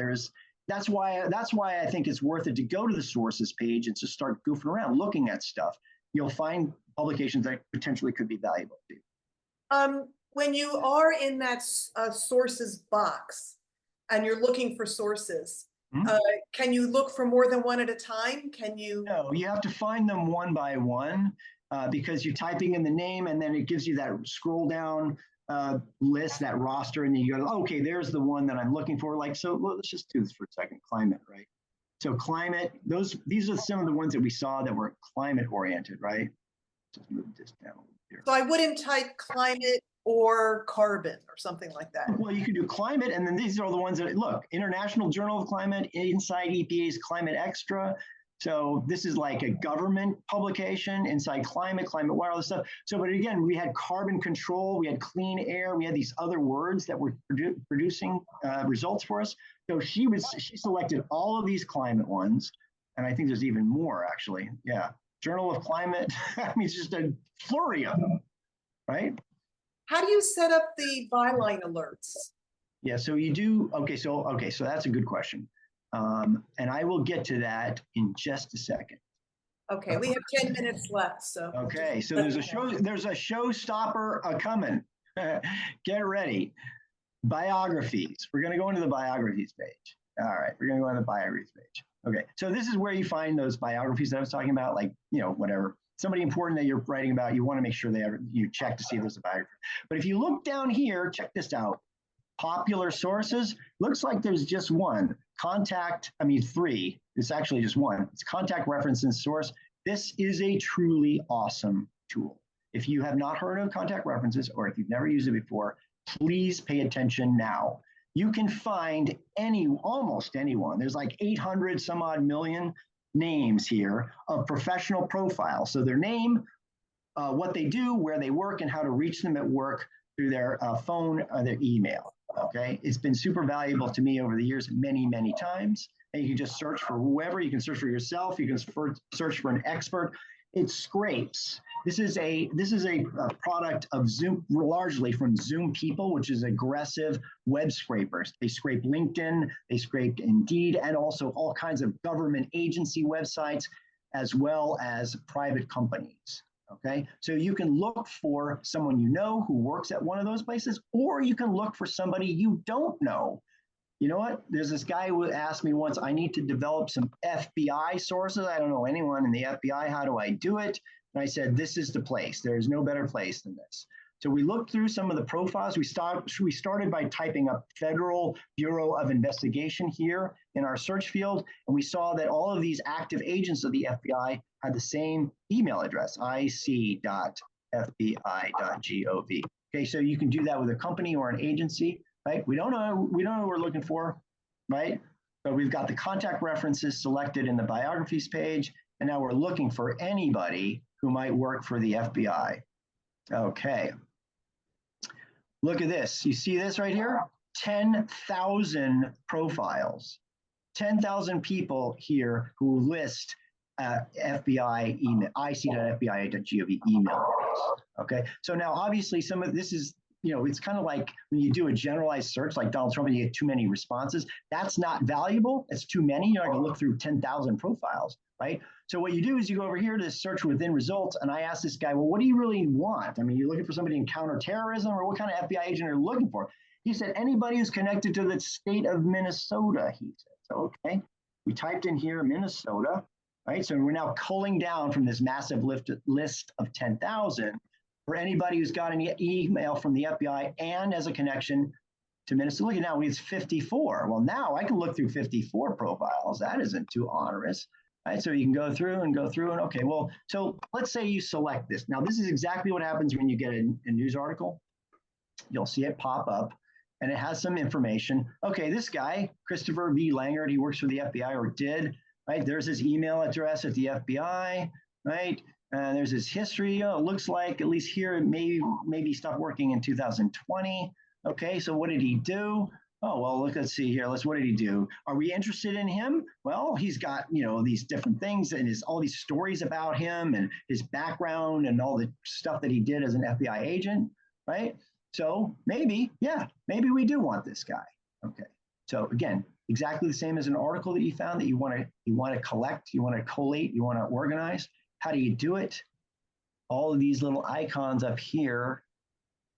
that's why I think it's worth it to go to the sources page and to start goofing around, looking at stuff. you'll find publications that potentially could be valuable to you. When you are in that sources box and you're looking for sources, can you look for more than one at a time? Can you? No, you have to find them one by one because you're typing in the name and then it gives you that scroll down list, that roster, and then you go, okay, there's the one that I'm looking for. Like, so let's just do this for a second, climate, right? So climate, these are some of the ones that we saw that were climate oriented, right? Just move this down here. So I wouldn't type climate or carbon or something like that. Well, you can do climate, and then these are the ones that, look, International Journal of Climate, inside EPA's Climate Extra. So this is like a government publication, inside Climate Wire, all this stuff. So, but again, we had carbon control, we had clean air, we had these other words that were producing results for us. So she selected all of these climate ones, and I think there's even more actually. Yeah, Journal of Climate. I mean, it's just a flurry of them, right? How do you set up the byline alerts? Yeah, so you do, okay, so that's a good question. And I will get to that in just a second. Okay, we have 10 minutes left, so. Okay, so there's a showstopper coming. Get ready. Biographies. We're going to go into the biographies page. All right, we're going to go on the biographies page. Okay, so this is where you find those biographies that I was talking about, like, whatever. Somebody important that you're writing about, you want to make sure you check to see if there's a biography. But if you look down here, check this out. Popular sources, looks like there's just one. Three. It's actually just one. It's contact reference and source. This is a truly awesome tool. If you have not heard of contact references, or if you've never used it before, please pay attention now. You can find almost anyone. There's like 800 some odd million names here of professional profiles. So their name, what they do, where they work, and how to reach them at work through their phone or their email. Okay, it's been super valuable to me over the years, many, many times. And you can just search for whoever. You can search for yourself. You can search for an expert. It scrapes. This is a product of Zoom, largely from Zoom People, which is aggressive web scrapers. They scrape LinkedIn, they scraped Indeed, and also all kinds of government agency websites, as well as private companies. Okay, so you can look for someone you know who works at one of those places, or you can look for somebody you don't know. You know what? There's this guy who asked me once, I need to develop some FBI sources. I don't know anyone in the FBI. How do I do it? And I said, this is the place. There's no better place than this. So we looked through some of the profiles. We started by typing up Federal Bureau of Investigation here in our search field. And we saw that all of these active agents of the FBI had the same email address, ic.fbi.gov. Okay, so you can do that with a company or an agency, right? We don't know what we're looking for, right? But we've got the contact references selected in the biographies page. And now we're looking for anybody who might work for the FBI. Okay. Look at this. You see this right here? 10,000 profiles. 10,000 people here who list FBI email, ic.fbi.gov email address. Okay. So now obviously some of this is, it's kind of like when you do a generalized search like Donald Trump and you get too many responses. That's not valuable. It's too many. You're not going to look through 10,000 profiles, right? So what you do is you go over here to search within results, and I asked this guy, well, what do you really want? I mean, you're looking for somebody in counterterrorism, or what kind of FBI agent are you looking for? He said, anybody who's connected to the state of Minnesota, he said. So, okay, we typed in here Minnesota, right? So we're now culling down from this massive list of 10,000 for anybody who's got an email from the FBI and as a connection to Minnesota. Look at now, we have 54. Well, now I can look through 54 profiles. That isn't too onerous. Right, so you can go through and okay, well, so let's say you select this. Now, this is exactly what happens when you get a news article. You'll see it pop up, and it has some information. Okay, this guy, Christopher V. Langard, he works for the FBI, or did, right? There's his email address at the FBI, right? There's his history. It looks like, at least here, maybe stopped working in 2020. Okay, so what did he do? Oh, well, let's see here. What did he do? Are we interested in him? Well, he's got, these different things and all these stories about him and his background and all the stuff that he did as an FBI agent, right? So maybe we do want this guy. Okay. So again, exactly the same as an article that you found that you want to collect, you want to collate, you want to organize. How do you do it? all of these little icons up here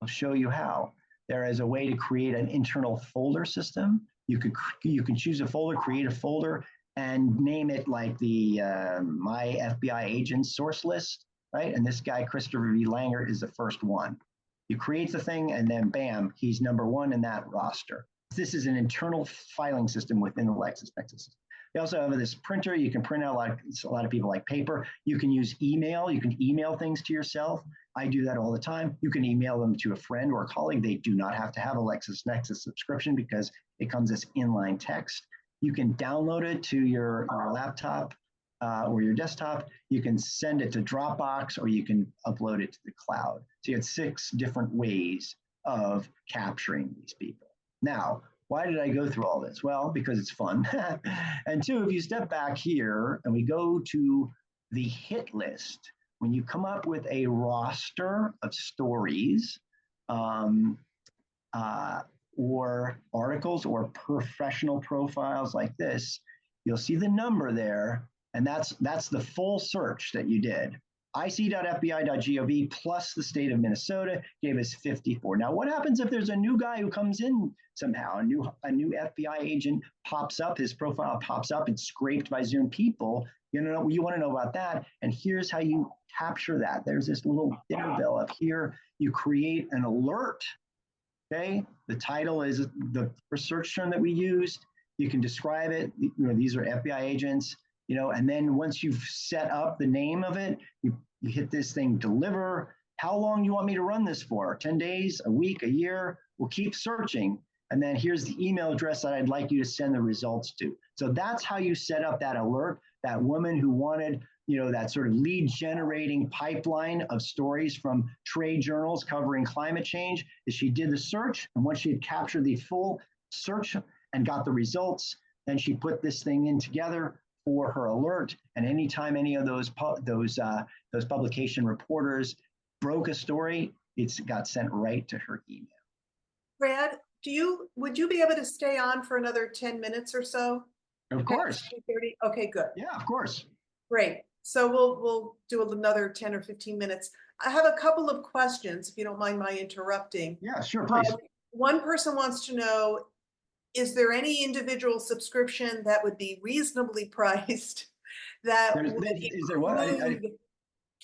will show you how. There is a way to create an internal folder system. You can choose a folder, create a folder, and name it like the My FBI Agents source list, right? And this guy, Christopher V. Langer, is the first one. You create the thing, and then bam, he's number one in that roster. This is an internal filing system within the LexisNexis. They also have this printer. You can print out, a lot of people like paper. You can use email. You can email things to yourself. I do that all the time. You can email them to a friend or a colleague. They do not have to have a LexisNexis subscription because it comes as inline text. You can download it to your laptop or your desktop. You can send it to Dropbox, or you can upload it to the cloud. So you have 6 different ways of capturing these people. Now, why did I go through all this? Well, because it's fun. And 2, if you step back here and we go to the hit list, when you come up with a roster of stories or articles or professional profiles like this, you'll see the number there, and that's the full search that you did. ic.fbi.gov plus the state of Minnesota gave us 54. Now, what happens if there's a new guy who comes in somehow, a new FBI agent pops up, his profile pops up, it's scraped by Zoom people? You want to know about that, and here's how you capture that. There's this little dinner bell up here. You create an alert, okay? The title is the search term that we used. You can describe it. These are FBI agents. And then once you've set up the name of it, you hit this thing, deliver. How long you want me to run this for? 10 days, a week, a year? We'll keep searching. And then here's the email address that I'd like you to send the results to. So that's how you set up that alert. That woman who wanted, that sort of lead generating pipeline of stories from trade journals covering climate change, is she did the search. And once she had captured the full search and got the results, then she put this thing in together for her alert. And anytime any of those publication reporters broke a story, it's got sent right to her email. Brad, would you be able to stay on for another 10 minutes or so? Of course. 30? Okay, good. Yeah, of course. Great. So we'll do another 10 or 15 minutes. I have a couple of questions, if you don't mind my interrupting. Yeah, sure, please. One person wants to know, is there any individual subscription that would be reasonably priced that is there what?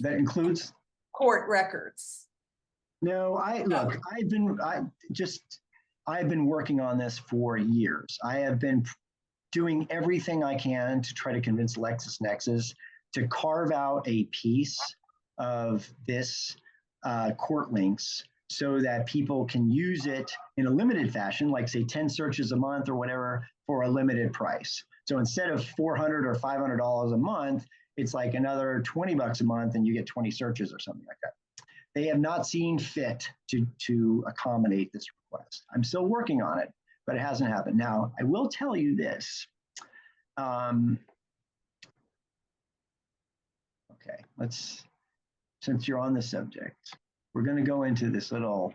That includes court records? No, I've been working on this for years. I have been doing everything I can to try to convince LexisNexis to carve out a piece of this court links so that people can use it in a limited fashion, like say 10 searches a month or whatever, for a limited price. So instead of $400 or $500 a month, it's like another $20 a month and you get 20 searches or something like that. They have not seen fit to accommodate this request. I'm still working on it, but it hasn't happened. Now, I will tell you this. Okay, since you're on the subject, we're going to go into this little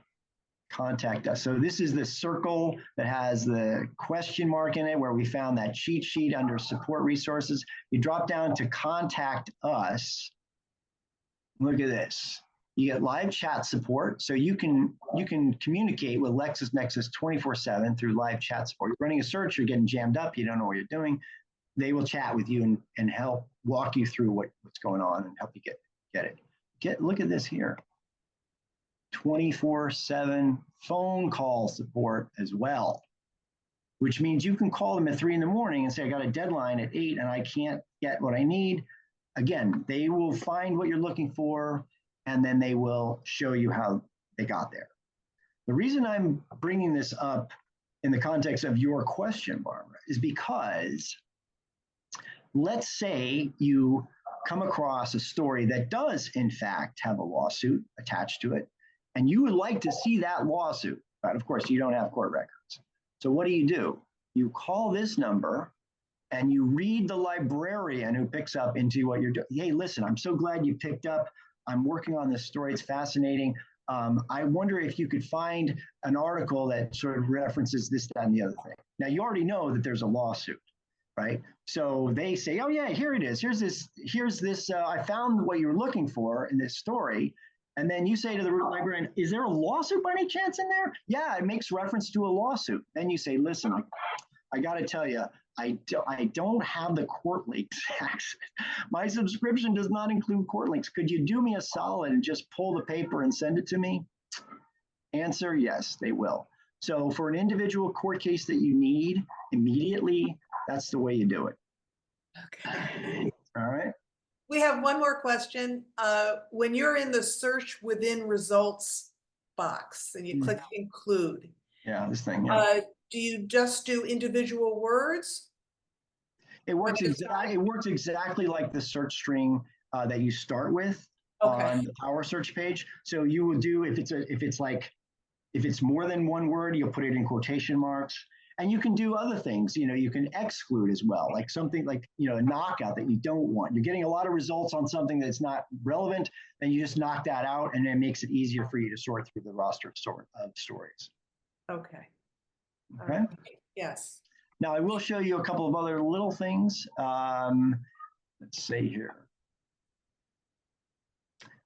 contact us. So this is the circle that has the question mark in it where we found that cheat sheet under support resources. You drop down to contact us. Look at this. You get live chat support, so you can communicate with LexisNexis 24/7 through live chat support. You're running a search, you're getting jammed up, you don't know what you're doing. They will chat with you and help walk you through what's going on and help you get it. Look at this here. 24/7 phone call support as well, which means you can call them at 3 in the morning and say, I got a deadline at 8 and I can't get what I need. Again, they will find what you're looking for, and then they will show you how they got there. The reason I'm bringing this up in the context of your question, Barbara, is because let's say you come across a story that does, in fact, have a lawsuit attached to it, and you would like to see that lawsuit, but of course, you don't have court records. So what do? You call this number, and you read the librarian who picks up into what you're doing. Hey, listen, I'm so glad you picked up. I'm working on this story. It's fascinating. I wonder if you could find an article that sort of references this, that, and the other thing. Now, you already know that there's a lawsuit. right? So they say, oh yeah, here it is. Here's this, I found what you're looking for in this story. And then you say to the librarian, is there a lawsuit by any chance in there? Yeah, it makes reference to a lawsuit. Then you say, listen, I got to tell you, I don't have the court links. My subscription does not include court links. Could you do me a solid and just pull the paper and send it to me? Answer, yes, they will. So for an individual court case that you need immediately, that's the way you do it. Okay. All right. We have one more question. When you're in the search within results box and you click include. Yeah, this thing. Yeah. Do you just do individual words? It works exactly like the search string that you start with on the Power Search page. So you will do, if it's more than one word, you'll put it in quotation marks. And you can do other things. You can exclude as well, like something like, a knockout that you don't want. You're getting a lot of results on something that's not relevant, then you just knock that out, and it makes it easier for you to sort through the roster of stories. Okay. Okay. Yes. Now I will show you a couple of other little things. Let's see here.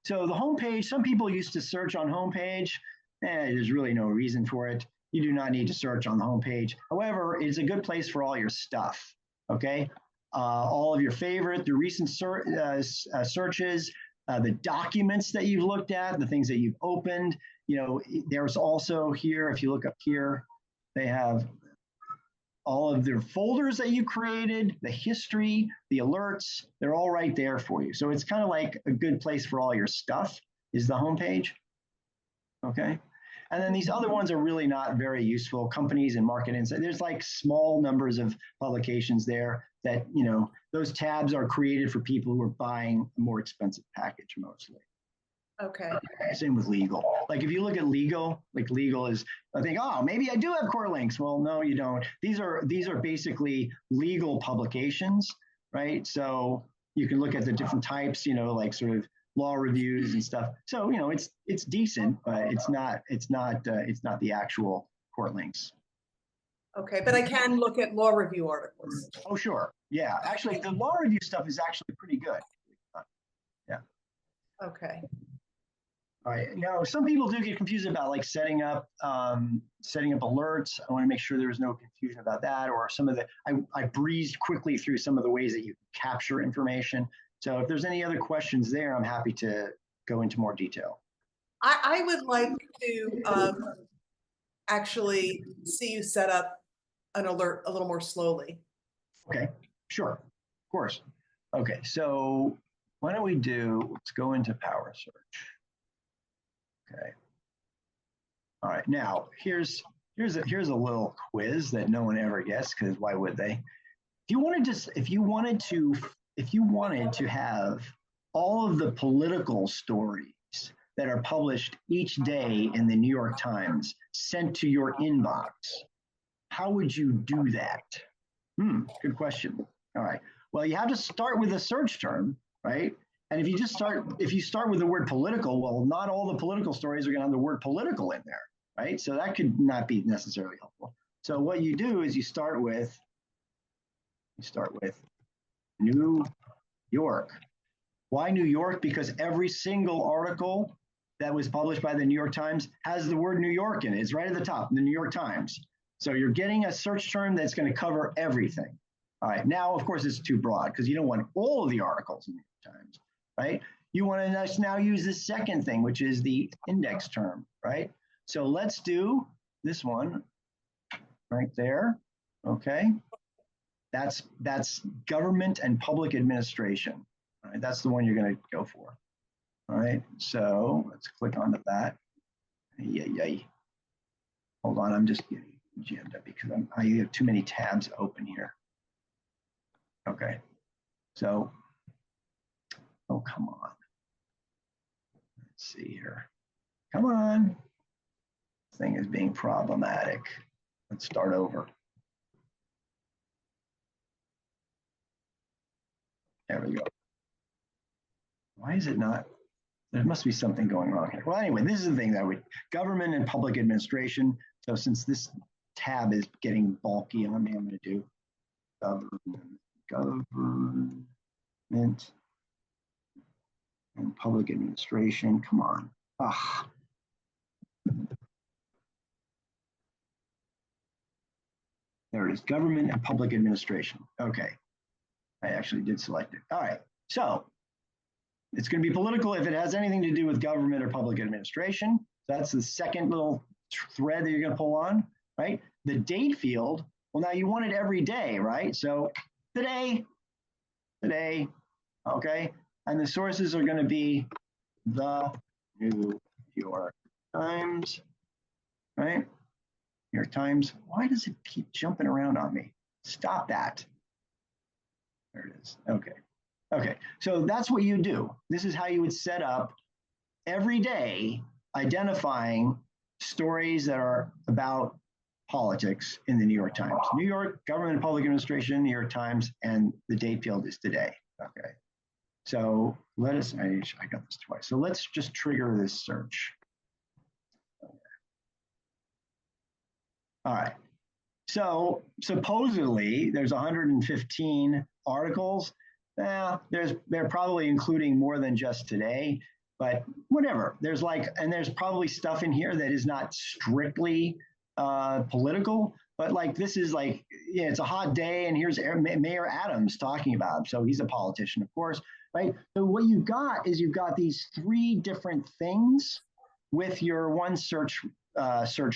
So the homepage, some people used to search on homepage. There's really no reason for it. You do not need to search on the homepage. However, it's a good place for all your stuff, okay? All of your the recent searches, the documents that you've looked at, the things that you've opened. There's also here, if you look up here, they have all of their folders that you created, the history, the alerts, they're all right there for you. So it's kind of like a good place for all your stuff is the homepage, okay? And then these other ones are really not very useful. Companies and market insight. There's like small numbers of publications there that, those tabs are created for people who are buying a more expensive package mostly. Okay. Same with legal. Like if you look at legal, like legal is, I think, oh, maybe I do have core links. Well, no, you don't. These are basically legal publications, right? So you can look at the different types, like sort of law reviews and stuff. So, it's decent, but it's not the actual court links. Okay, but I can look at law review articles. Oh, sure. Yeah, actually, the law review stuff is actually pretty good. Yeah. Okay. All right. Now, some people do get confused about like setting up alerts. I want to make sure there's no confusion about that, or some of the. I breezed quickly through some of the ways that you capture information. So if there's any other questions there, I'm happy to go into more detail. I would like to actually see you set up an alert a little more slowly. Okay, sure, of course. Okay, so why don't let's go into Power Search. Okay. All right, now here's a little quiz that no one ever gets, because why would they? If you wanted to have all of the political stories that are published each day in the New York Times sent to your inbox, how would you do that? Good question. All right. Well, you have to start with a search term, right? And if you start with the word political, well, not all the political stories are going to have the word political in there, right? So that could not be necessarily helpful. So what you do is you start with New York. Why New York? Because every single article that was published by the New York Times has the word New York in it. It's right at the top, the New York Times. So you're getting a search term that's going to cover everything. All right. Now, of course, it's too broad because you don't want all of the articles in the New York Times, right? You want to now use the second thing, which is the index term, right? So let's do this one right there. Okay. That's government and public administration. All right, that's the one you're going to go for. All right, so let's click onto that. Yay. Hold on, I'm just getting jammed up because I have too many tabs open here. Okay, so, oh, come on. Let's see here. Come on. This thing is being problematic. Let's start over. There we go. Why is it not? There must be something going wrong here. Well, anyway, this is the thing that government and public administration. So since this tab is getting bulky, I'm going to do government and public administration. Come on. Ah. There it is, government and public administration. Okay, I actually did select it. All right, so it's going to be political if it has anything to do with government or public administration. That's the second little thread that you're going to pull on, right? The date field, well, now you want it every day, right? So today, okay? And the sources are going to be the New York Times, right? New York Times. Why does it keep jumping around on me? Stop that. There it is. Okay. Okay. So that's what you do. This is how you would set up every day identifying stories that are about politics in the New York Times. New York Government and Public Administration, New York Times, and the date field is today. Okay. So let us, I got this twice. So let's just trigger this search. All right. So supposedly there's 115 articles. They're probably including more than just today, but whatever. There's there's probably stuff in here that is not strictly political, but this is it's a hot day and here's Mayor Adams talking about him. So he's a politician, of course, right? So what you've got is you've got these three different things with your one search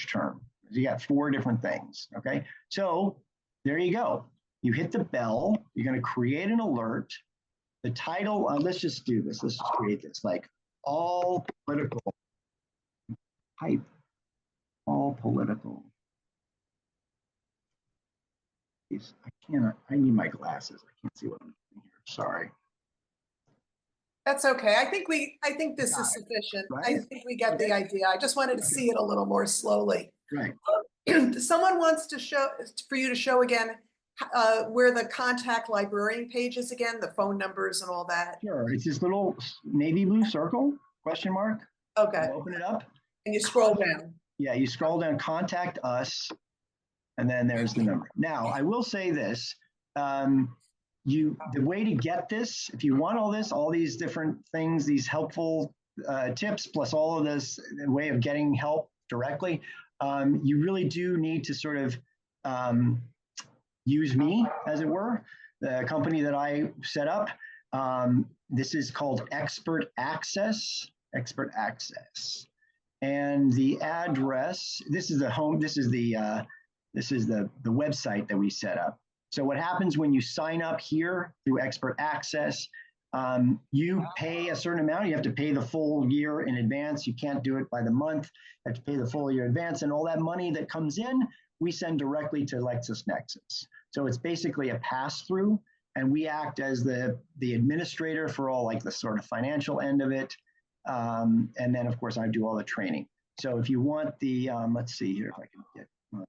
term. You got four different things, okay? So there you go. You hit the bell, you're gonna create an alert. The title, let's just do this. Let's just create this, all political type, all political. I need my glasses. I can't see what I'm doing here, sorry. That's okay. I think this is sufficient. Right? I think we get the idea. I just wanted to see it a little more slowly. Right. Someone wants for you to show again where the contact librarian page is again, the phone numbers and all that. Sure. It's this little navy blue circle, question mark. Okay. Open it up. And you scroll down. Yeah, you scroll down, contact us, and then there's the number. Now, I will say this. The way to get this, if you want all these different things, these helpful tips, plus all of this way of getting help directly, you really do need to sort of use me, as it were, the company that I set up. This is called Expert Access. And the address, this is the home, this is the website that we set up. So what happens when you sign up here through Expert Access, you pay a certain amount. You have to pay the full year in advance. You can't do it by the month. You have to pay the full year in advance. And all that money that comes in, we send directly to LexisNexis. So it's basically a pass-through, and we act as the administrator for all the sort of financial end of it. And then, of course, I do all the training. So if you want the, let's see here if I can get my,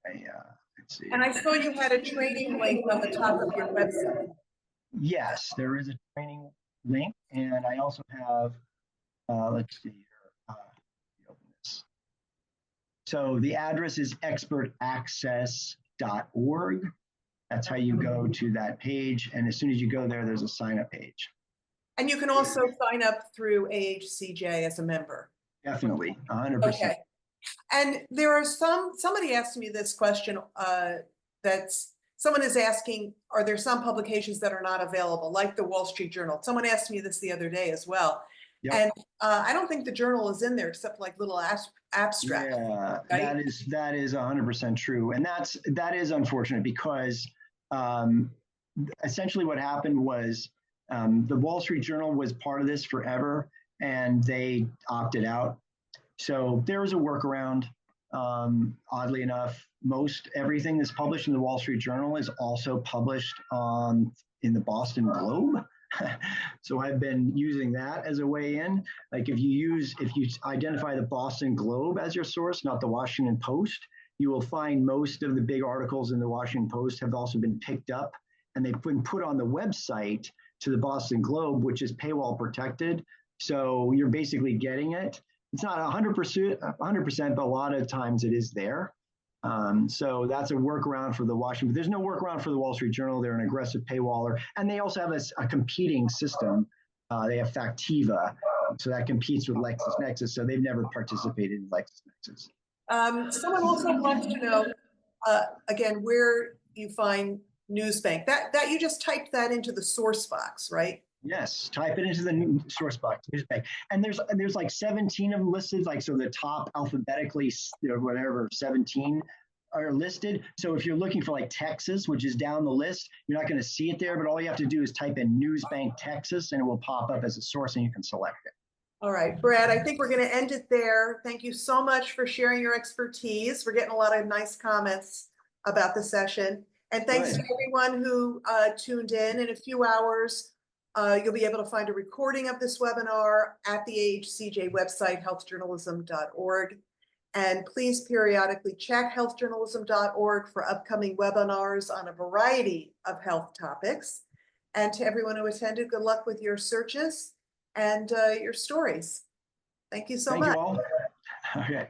let's see. And I saw you had a training link on the top of your website. Yes, there is a training link, and I also have, let's see here, open this. So the address is expertaccess.org. That's how you go to that page, and as soon as you go there, there's a sign-up page. And you can also sign up through AHCJ as a member. Definitely, 100%. Okay. And there are somebody asked me this question, someone is asking, are there some publications that are not available, like the Wall Street Journal? Someone asked me this the other day as well. Yep. And I don't think the journal is in there except little abstract. Yeah, right? that is 100% true. And that is unfortunate because essentially what happened was the Wall Street Journal was part of this forever and they opted out. So there was a workaround. Oddly enough, most everything that's published in the Wall Street Journal is also published in the Boston Globe. So I've been using that as a way in. If you identify the Boston Globe as your source, not the Washington Post, you will find most of the big articles in the Washington Post have also been picked up and they've been put on the website to the Boston Globe, which is paywall protected. So you're basically getting it. It's not 100%, but a lot of times it is there. So that's a workaround for the Washington, but there's no workaround for the Wall Street Journal. They're an aggressive paywaller. And they also have a competing system. They have Factiva, so that competes with LexisNexis. So they've never participated in LexisNexis. Someone also wants to know, again, where you find Newsbank. That you just typed that into the source box, right? Yes, type it into the source box, Newsbank. And there's like 17 of them listed, like so the top alphabetically, whatever, 17 are listed. So if you're looking for like Texas, which is down the list, you're not going to see it there, but all you have to do is type in Newsbank Texas and it will pop up as a source and you can select it. All right, Brad, I think we're going to end it there. Thank you so much for sharing your expertise. We're getting a lot of nice comments about the session. And thanks to everyone who tuned in. In a few hours, you'll be able to find a recording of this webinar at the AHCJ website, healthjournalism.org. And please periodically check healthjournalism.org for upcoming webinars on a variety of health topics. And to everyone who attended, good luck with your searches and your stories. Thank you so much. Thank you all. Okay.